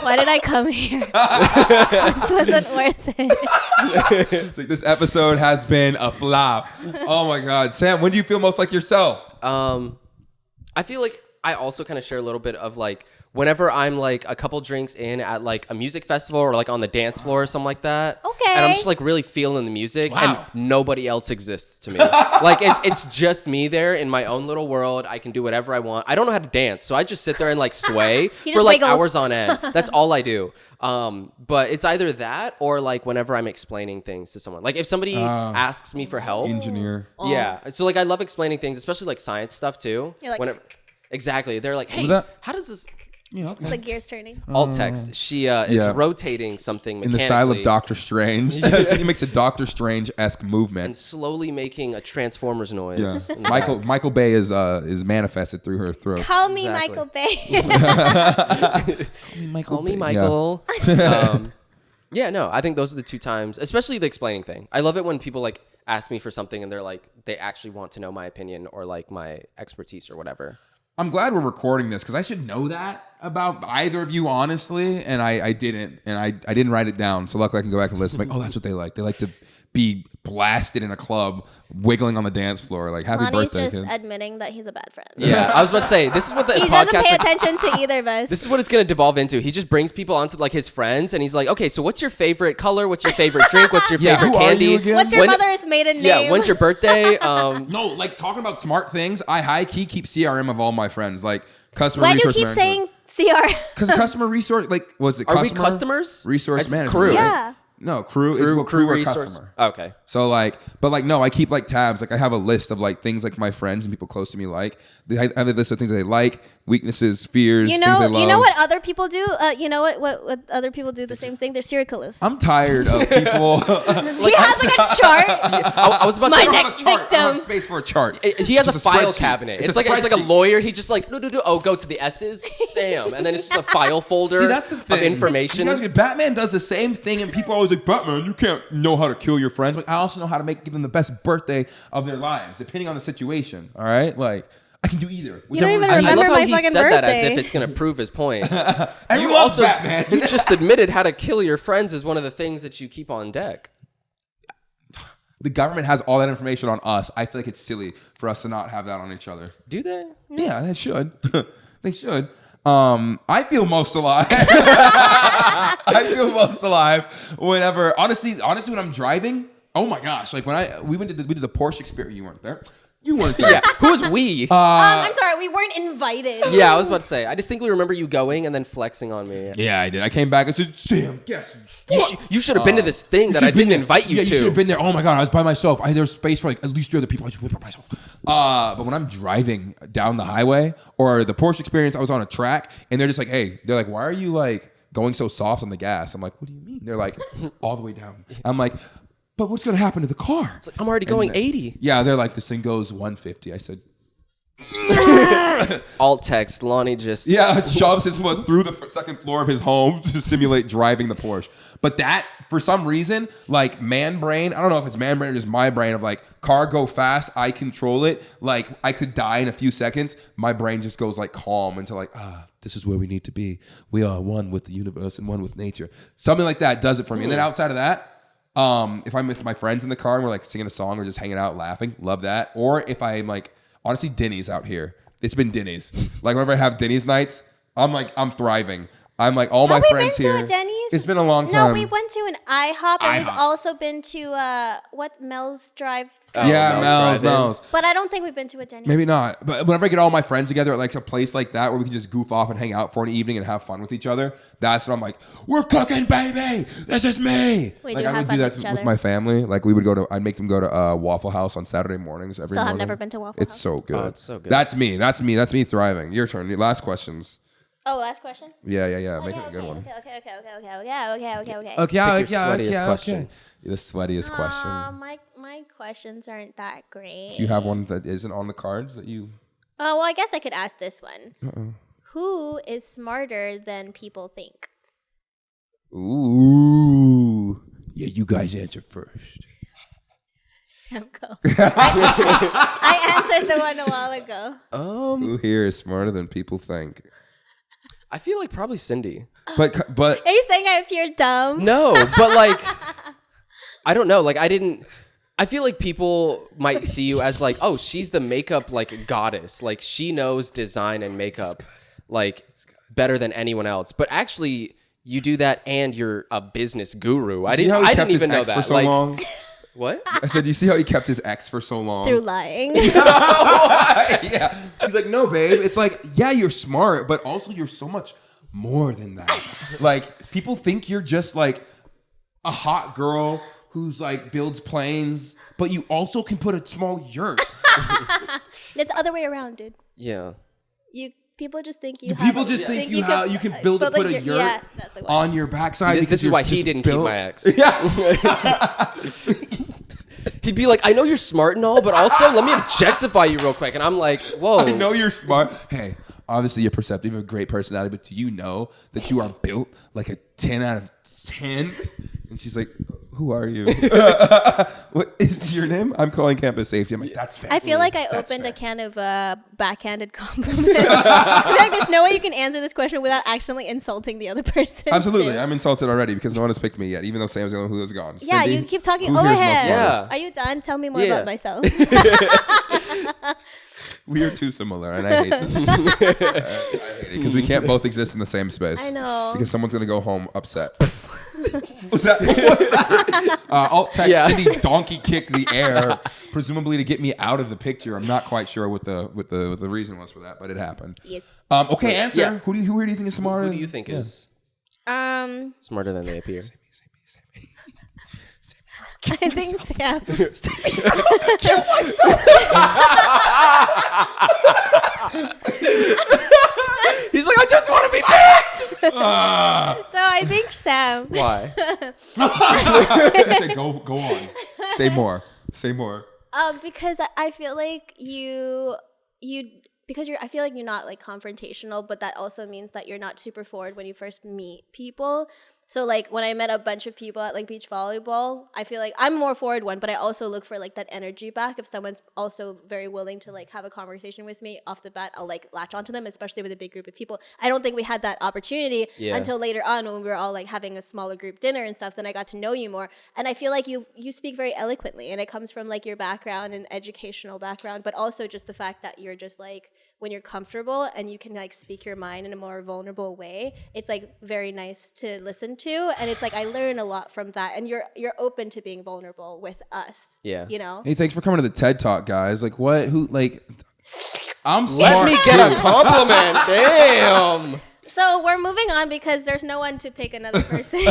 Why did I come here? This wasn't worth it. It's like this episode has been a flop. Oh my God, Sam, when do you feel most like yourself? I feel like I also kind of share a little bit of like whenever I'm like a couple drinks in at like a music festival or like on the dance floor or something like that. Okay. And I'm just like really feeling the music and nobody else exists to me. Like it's just me there in my own little world. I can do whatever I want. I don't know how to dance, so I just sit there and like sway for like hours on end. That's all I do. But it's either that or like whenever I'm explaining things to someone. Like if somebody asks me for help. Engineer. Yeah. So like I love explaining things, especially like science stuff too. You're like, exactly. They're like, hey, how does this... Yeah, okay. The gears turning. Alt text. She is rotating something mechanically. In the style of Doctor Strange. He makes a Doctor Strange-esque movement. And slowly making a Transformers noise. Yeah. Michael Bay is manifested through her throat. Call me Michael Bay. Call me Michael. Yeah, no, I think those are the two times, especially the explaining thing. I love it when people like ask me for something and they're like, they actually want to know my opinion or like my expertise or whatever. I'm glad we're recording this because I should know that about either of you, honestly, and I didn't, and I didn't write it down. So luckily I can go back and listen. Like, oh, that's what they like. They like to be blasted in a club, wiggling on the dance floor. Like, happy Lonnie's birthday, just kids. admitting that he's a bad friend. Yeah, I was about to say, this is what the he podcast... doesn't pay attention to either of us. This is what it's going to devolve into. He just brings people onto like his friends, and he's like, okay, so what's your favorite color? What's your favorite drink? What's your favorite who candy? Are you again? What's your mother's maiden name? Yeah, when's your birthday? No, like talking about smart things, I high-key keep CRM of all my friends. Like, customer Why do you resource keep management. saying CR? Because customer resource, like, what's it? Are Customer we customers? Resource management. Crew. Right? Yeah. No, crew or resource. customer. Okay. So like, but like, no, I keep like tabs. Like I have a list of like things like my friends and people close to me like. I have a list of things they like, weaknesses, fears, things they love. You know what other people do? You know what other people do the same thing? They're serial killers. I'm tired of people. He has like a chart. I was about to My say, next I don't victim. have space for a chart. he has a It's file spreadsheet. cabinet. It's It's like a spreadsheet. lawyer. He just like, oh, go to the S's, Sam. And then it's just a file folder See, that's the thing. of information. You guys, Batman does the same thing, and people are always like, Batman, you can't know how to kill your friends. But I also know how to give them the best birthday of their lives, depending on the situation. All right? Like, I can do either. You don't even I remember love how my he fucking said birthday. that as if it's going to prove his point. And you also, Batman. You just admitted how to kill your friends is one of the things that you keep on deck. The government has all that information on us. I feel like it's silly for us to not have that on each other. Do they? Yeah, they should. They should. I feel most alive. I feel most alive whenever, honestly, when I'm driving. Oh my gosh! Like when we did the Porsche experience. You weren't there. You weren't there. Yeah. Who's we? I'm sorry, we weren't invited. Yeah, I was about to say. I distinctly remember you going and then flexing on me. Yeah, I did. I came back and said, Sam, guess what? You should have been to this thing that I didn't invite you Yeah, to. you should have been there. Oh my God, I was by myself. There was space for like at least 3 other people. I just went by myself. But when I'm driving down the highway or the Porsche experience, I was on a track and they're just like, hey, they're like, why are you like going so soft on the gas? I'm like, what do you mean? They're like, all the way down. I'm like, but what's going to happen to the car? It's like, I'm already going 80. Yeah, they're like, this thing goes 150. I said, Alt text. Lonnie just... yeah, shoves his foot through the second floor of his home to simulate driving the Porsche. But that, for some reason, like man brain, I don't know if it's man brain or just my brain of like, car go fast, I control it. Like I could die in a few seconds. My brain just goes like calm into like, this is where we need to be. We are one with the universe and one with nature. Something like that does it for me. And then outside of that, if I'm with my friends in the car and we're like singing a song or just hanging out laughing, love that. Or if I'm like, honestly, Denny's out here. It's been Denny's. Like whenever I have Denny's nights, I'm thriving. I'm like all my friends here. Have we been to a Denny's? It's been a long time. No, we went to an IHOP and we've also been to Mel's Drive. Yeah, Mel's. But I don't think we've been to a Denny's. Maybe not. But whenever I get all my friends together at like a place like that where we can just goof off and hang out for an evening and have fun with each other, that's when I'm like, we're cooking, baby. This is me. We like do I have would fun do with that each with other. my family. Like I'd make them go to Waffle House on Saturday mornings every morning. Still have never been to Waffle It's House. so good. Oh, it's so good. That's me thriving. Your turn. Your last questions. Oh, last question? Yeah. Make it a good one. Okay. Sweatiest question. The sweatiest question. My questions aren't that great. Do you have one that isn't on the cards that you... Oh, well, I guess I could ask this one. Who is smarter than people think? Ooh. Yeah, you guys answer first. Sam, go. I answered the one a while ago. Who here is smarter than people think? I feel like probably Cindy. But Are you saying I appear dumb? No, but like, I don't know. Like, I didn't. I feel like people might see you as like, oh, she's the makeup like goddess. Like she knows design and makeup like better than anyone else. But actually, you do that and you're a business guru. I didn't even know that. For so long? What? I said, do you see how he kept his ex for so long? Through lying. Yeah. He's like, no, babe. It's like, yeah, you're smart, but also you're so much more than that. Like, people think you're just like a hot girl who's like builds planes, but you also can put a small yurt. It's the other way around, dude. Yeah. People just think you. People just think you can build it, put a yurt on your backside. See, this is why he didn't keep my ex. Yeah. He'd be like, I know you're smart and all, but also let me objectify you real quick. And I'm like, whoa. I know you're smart. Hey, obviously you're perceptive, you have a great personality, but do you know that you are built like a 10 out of 10? And she's like, who are you? What is your name? I'm calling campus safety. I'm like, that's fair. I feel like I opened a can of backhanded compliments. Like, there's no way you can answer this question without accidentally insulting the other person. Absolutely. too. I'm insulted already because no one has picked me yet, even though Sam's the only one who has gone. Yeah, Cindy, you keep talking who over hears him. most Yeah. Are you done? Tell me more Yeah. about myself. We are too similar, and I hate this. I hate it because we can't both exist in the same space. I know. Because someone's going to go home upset. What's that? Alt text Cindy donkey kick the air, presumably to get me out of the picture. I'm not quite sure what the reason was for that, but it happened. Yes. Okay, answer. Yeah. Who do you think is smarter? Who do you think is smarter than they appear? I think Sam. Kill myself. He's like, I just want to be picked. So I think Sam. Why? I said, go on. Say more. Because I feel like I feel like you're not like confrontational, but that also means that you're not super forward when you first meet people. So like when I met a bunch of people at like beach volleyball, I feel like I'm a more forward one, but I also look for like that energy back. If someone's also very willing to like have a conversation with me off the bat, I'll like latch onto them, especially with a big group of people. I don't think we had that opportunity until later on when we were all like having a smaller group dinner and stuff. Then I got to know you more. And I feel like you speak very eloquently, and it comes from like your background and educational background, but also just the fact that you're just like, when you're comfortable and you can like speak your mind in a more vulnerable way, it's like very nice to listen to, and it's like I learn a lot from that, and you're open to being vulnerable with us. Yeah. You know? Hey, thanks for coming to the TED Talk, guys. Like, what? Who? Like, I'm smart. Let me get a compliment. Damn. So we're moving on because there's no one to pick another person.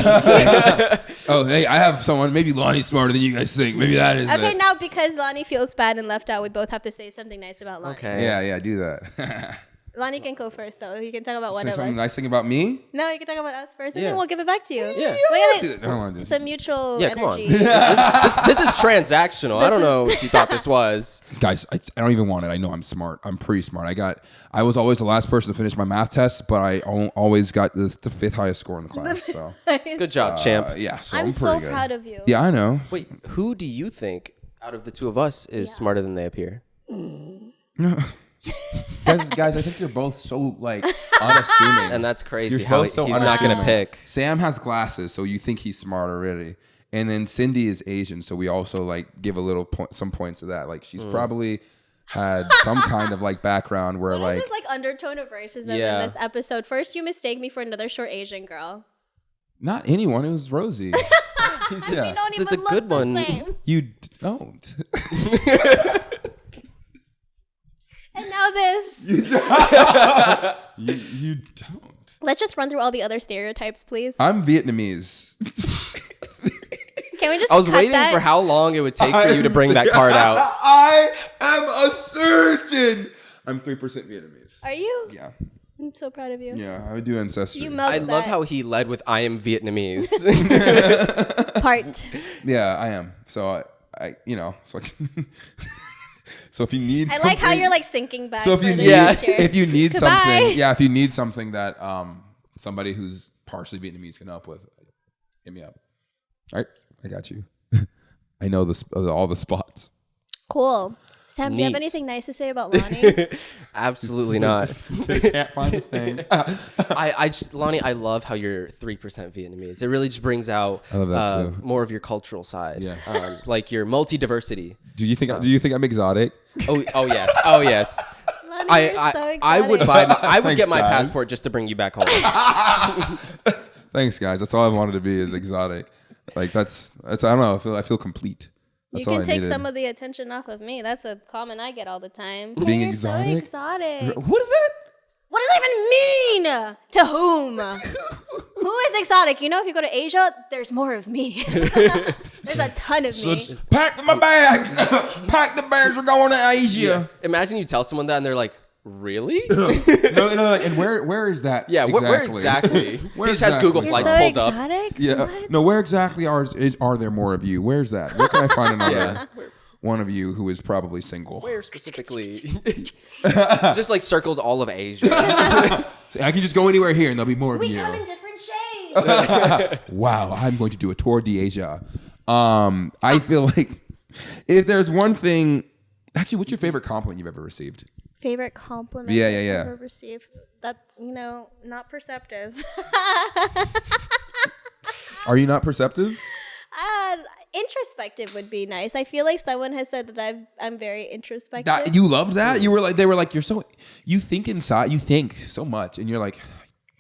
Oh, hey, I have someone. Maybe Lonnie's smarter than you guys think. Maybe that is Okay, it. now because Lonnie feels bad and left out, we both have to say something nice about Lonnie. Okay. Yeah, do that. Lonnie can go first, though. He can talk about one Say of something us. nice thing about me? No, you can talk about us first, and Yeah. then we'll give it back to you. Yeah. Wait, I don't want to do it's this. a mutual Yeah, come on. energy. This is transactional. I don't know what you thought this was. Guys, I don't even want it. I know I'm smart. I'm pretty smart. I was always the last person to finish my math test, but I always got the fifth highest score in the class. So Good job, champ. yeah, so I'm I'm so pretty good. proud of you. Yeah, I know. Wait, who do you think out of the two of us is smarter than they appear? Guys, I think you're both so like unassuming. And that's crazy. You're How both so he's not going to unassuming. pick. Sam has glasses, so you think he's smart already. And then Cindy is Asian, so we also like give a little some points to that. Like she's probably had some kind of like background where What like is this like undertone of racism Yeah. in this episode? First, you mistake me for another short Asian girl. not anyone. It was Rosie. You don't It's even a look good the one. same. You don't. And now this. You don't. Let's just run through all the other stereotypes, please. I'm Vietnamese. Can we just I was cut waiting that? for how long it would take for you to bring that card out. I am a surgeon. I'm 3% Vietnamese. Are you? Yeah. I'm so proud of you. Yeah, I would do ancestry. You milked I love that how he led with I am Vietnamese. part. Yeah, I am. So I so so if you need I something, like how you're like sinking back. so if you for the need future. if you need Goodbye. something, if you need something that somebody who's partially Vietnamese can help with, hit me up. All right, I got you. I know all the spots. Cool. Sam, do you have Neat. anything nice to say about Lonnie? Absolutely not. They can't find a thing. Lonnie, I love how you're 3% Vietnamese. It really just brings out I love that too. more of your cultural side. Yeah. Like your multi-diversity. Do you think I'm exotic? Oh yes. Oh yes. Lonnie, you're so exotic. I would Thanks, get my guys. passport just to bring you back home. Thanks, guys. That's all I wanted to be is exotic. Like that's I don't know. I feel complete. You That's all can I take needed. some of the attention off of me. That's a comment I get all the time. Being You're exotic? so exotic. What is that? What does that even mean? To whom? Who is exotic? You know, if you go to Asia, there's more of me. There's a ton of me. Pack my bags. Pack the bags. We're going to Asia. Imagine you tell someone that and they're like, really? No, like, and where is that? Yeah, where exactly? Where He just has Google You're Flights so pulled up. exotic? Yeah. What? No, where exactly are there more of you? Where's that? Where can I find another one of you who is probably single? Where specifically? Just like circles all of Asia. So I can just go anywhere here and there'll be more of We you. come in different shades. Wow, I'm going to do a tour d'Asia. I feel like if there's one thing, actually, what's your favorite compliment you've ever received? Favorite compliment Yeah. I've ever received? That, not perceptive. Are you not perceptive? Introspective would be nice. I feel like someone has said that I'm very introspective. You loved that? They were like, you think inside, you think so much, and you're like,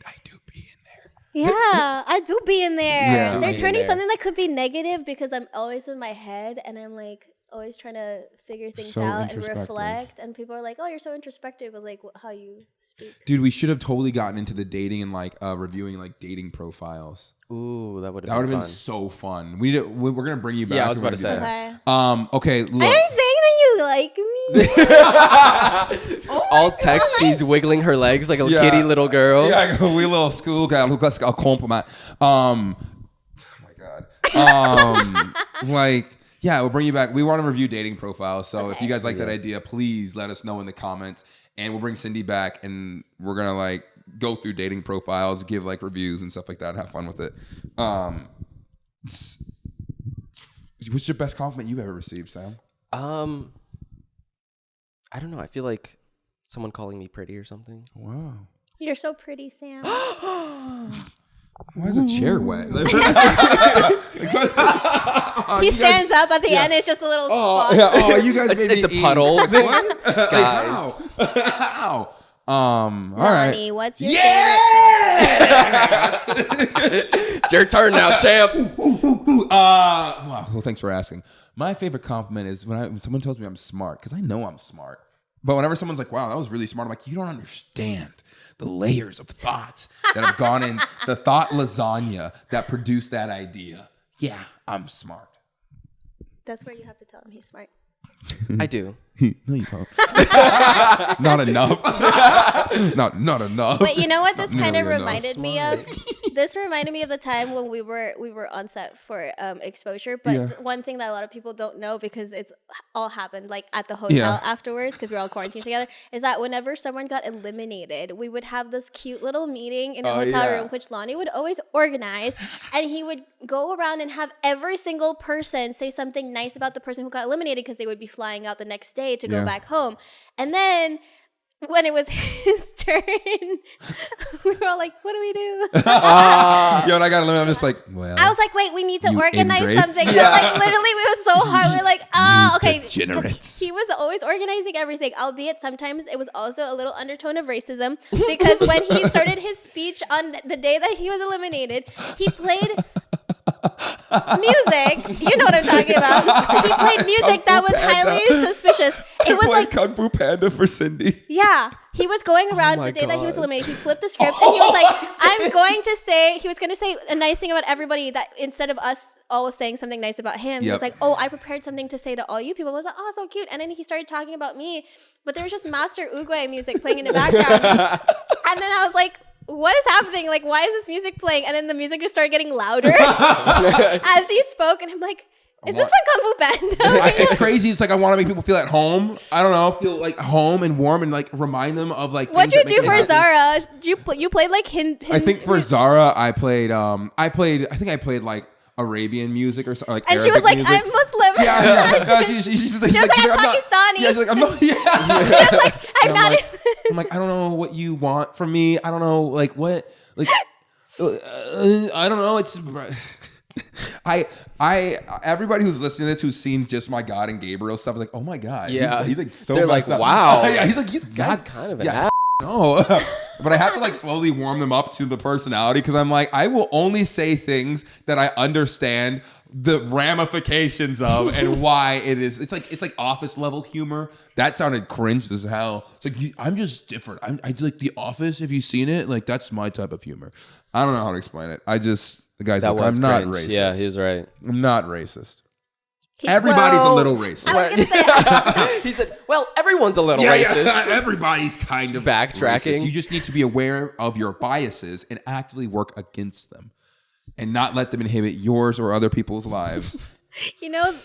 I do be in there. Yeah, I do be in there. Yeah. They're Be in turning there. something that could be negative because I'm always in my head and I'm like always trying to figure things So out and introspective. reflect. And people are like, "Oh, you're so introspective," with like how you speak. Dude, we should have totally gotten into the dating and like reviewing like dating profiles. Ooh, that would That have would been have been fun. so fun. We're gonna bring you back. Yeah, I was We're about to gonna say. do Okay. that. Okay, Are look. you saying that you like me? All text, she's wiggling her legs like a Yeah. kitty little girl. Yeah, I go, we little school guy. Look, let's a compliment. Oh my god. Like, yeah, we'll bring you back. We want to review dating profiles. So if you guys like that idea, please let us know in the comments, and we'll bring Cindy back, and we're gonna like go through dating profiles, give like reviews and stuff like that, and have fun with it. What's your best compliment you've ever received, Sam? I don't know. I feel like someone calling me pretty or something. Wow. You're so pretty, Sam. Why is the chair wet? He stands up at the end. It's just a little spot. You guys made It's me a puddle. What? Guys. How? All right. Lonnie, what's your Yeah! It's your turn now, champ. Well, thanks for asking. My favorite compliment is when someone tells me I'm smart, because I know I'm smart. But whenever someone's like, wow, that was really smart, I'm like, you don't understand the layers of thoughts that have gone in, the thought lasagna that produced that idea. Yeah, I'm smart. That's where you have to tell him he's smart. I do. No, you don't. Not enough. not enough. But you know what this Not kind of nearly enough. reminded me of? This reminded me of the time when we were on set for Exposure. But Yeah. one thing that a lot of people don't know, because it's all happened like at the hotel afterwards, because we're all quarantined together, is that whenever someone got eliminated, we would have this cute little meeting in a hotel room, which Lonnie would always organize, and he would go around and have every single person say something nice about the person who got eliminated, because they would be flying out the next day to go back home. And then when it was his turn, we were all like, what do we do? Yo, and I got to limit. I'm just like, well. I was like, wait, we need to You organize ingrates? something. But like literally, we was so hard. We're like, okay. 'Cause degenerates. he was always organizing everything, albeit sometimes it was also a little undertone of racism, because when he started his speech on the day that he was eliminated, he played music. You know what I'm talking about. He played music that was highly suspicious. It was like Kung Fu Panda for Cindy. yeah, he was going around my the day that he was gosh. eliminated. He flipped the script and he was like, he was going to say a nice thing about everybody, that instead of us all saying something nice about him, he was like, oh, I prepared something to say to all you people. I was like, oh, so cute. And then he started talking about me, but there was just Master Uguay music playing in the background. And then I was like, what is happening? Like, why is this music playing? And then the music just started getting louder as he spoke. And I'm like, is this from Kung Fu Panda? It's crazy. It's like I want to make people feel at home. I don't know, feel like home and warm, and like remind them of like. What'd things you that do make for me happy. Zara? You played like hint. I think for Zara, I played like Arabian music or something, like And Arabic she was like, music. "I'm Muslim." Yeah. She's like, I'm Pakistani. Yeah, she's like, I'm not. Yeah. She was like, I'm not. I'm like, I don't know what you want from me. I don't know, like what, like, I don't know. It's, everybody who's listening to this who's seen just my God and Gabriel stuff is like, oh my God. Yeah. He's like so. They're like, messed up. wow. Yeah, he's like, This guy's kind of an ass. No, but I have to like slowly warm them up to the personality because I'm like, I will only say things that I understand the ramifications of and why it is. It's like office level humor. That sounded cringe as hell. It's like I'm just different. I do like The Office. Have you seen it? Like that's my type of humor. I don't know how to explain it. The guy's like, I'm not racist. Yeah, he's right. I'm not racist. Everybody's a little racist. I was gonna say, He said, well, everyone's a little racist. Yeah, everybody's kind of Backtracking. racist. You just need to be aware of your biases and actively work against them and not let them inhibit yours or other people's lives.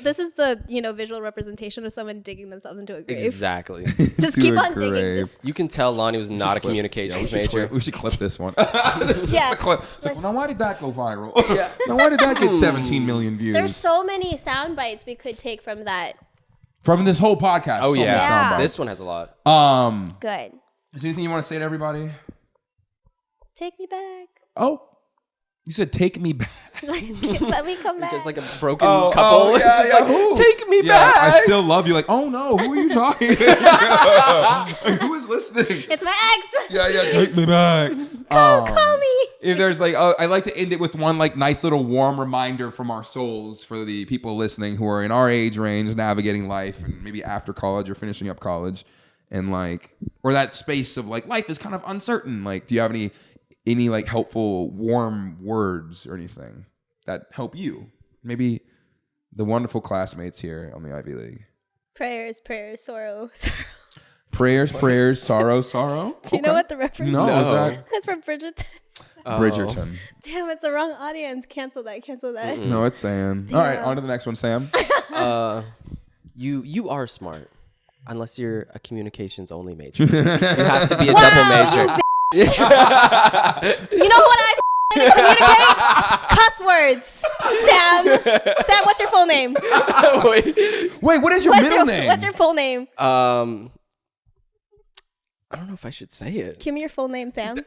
this is the visual representation of someone digging themselves into a grave. Exactly. Just keep on digging. You can tell Lonnie was not a communications major. We should clip this one. Yeah. It's like, well, now why did that go viral? Now why did that get 17 million views? There's so many sound bites we could take from that. From this whole podcast. Oh, so many yeah. sound bites. This one has a lot. Good. Is there anything you want to say to everybody? Take me back. Oh, you said take me back. Let me come back. Because like a broken couple. It's yeah, just like, who? take me Yeah, back. I still love you. Like, oh no, who are you talking? Who is listening? It's my ex. Yeah, take me back. Call me. If there's like, I like to end it with one like nice little warm reminder from our souls for the people listening who are in our age range, navigating life, and maybe after college or finishing up college, and like, or that space of like life is kind of uncertain. Like, do you have any like helpful warm words or anything that help you? Maybe the wonderful classmates here on the Ivy League. Prayers, sorrow. Prayers, sorrow. Do you know what the reference No, is? is that That's from Bridgerton. Bridgerton? Damn, it's the wrong audience. Cancel that. Mm-mm. No, it's Sam. Damn. All right, on to the next one, Sam. You are smart, unless you're a communications only major. You have to be a double major. You know what I communicate? Cuss words. Sam, what's your full name? Wait, what is your middle name? What's your full name? I don't know if I should say it. Give me your full name, Sam.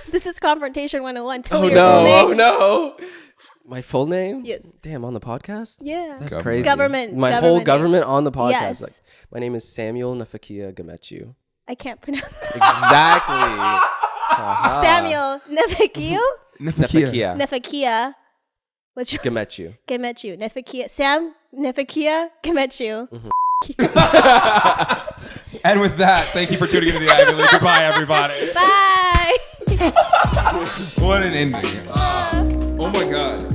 This is Confrontation 101. Tell me Oh your full name. no! Oh no! My full name? Yes. Damn, on the podcast? Yeah. That's crazy. Government. My government whole name. government on the podcast. Yes. Like, my name is Samuel Nafakia Gamechu. I can't pronounce it. Exactly. Samuel Nefakia. Nafakia What's your Gamechu. Gamechu. Nefakia. Sam Nefakia Gamechu. And with that, thank you for tuning into the Ivy League. Goodbye, everybody. Bye. What an ending. Oh my God.